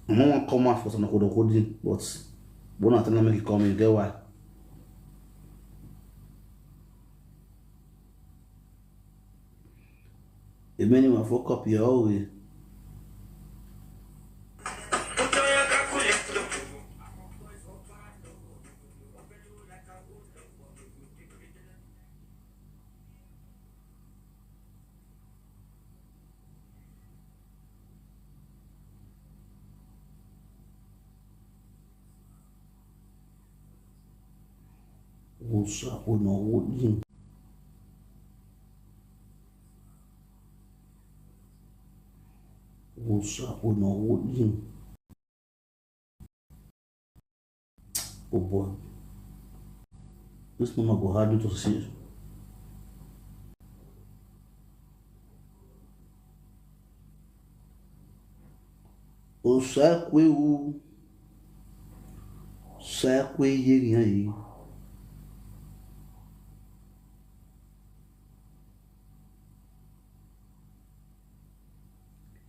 No one come out for some gonna hold it, but when I tell her make it call me, get why? If anyone fuck up your always. Usa o no woodin. Usa o no woodin. Oh boy. This mama go hard to see. Usa kweu. Sa kwe yeri aí.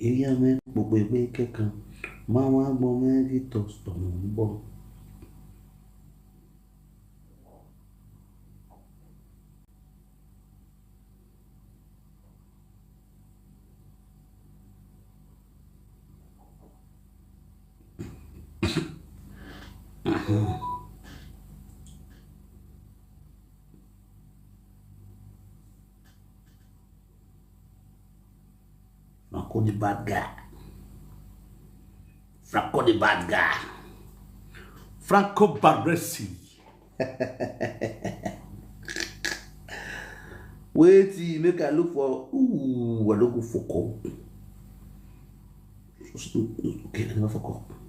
Ìyá mi gbogbo ìgbé kẹ́kàn máa wá gbọ́ mẹ́rin tọ̀sítọ̀ mọ̀ ń bọ̀. Franco the bad guy. Franco the bad guy. Franco Barresi. Wait, make I look for. Ooh, I don't go for call. Okay, I never fuck up.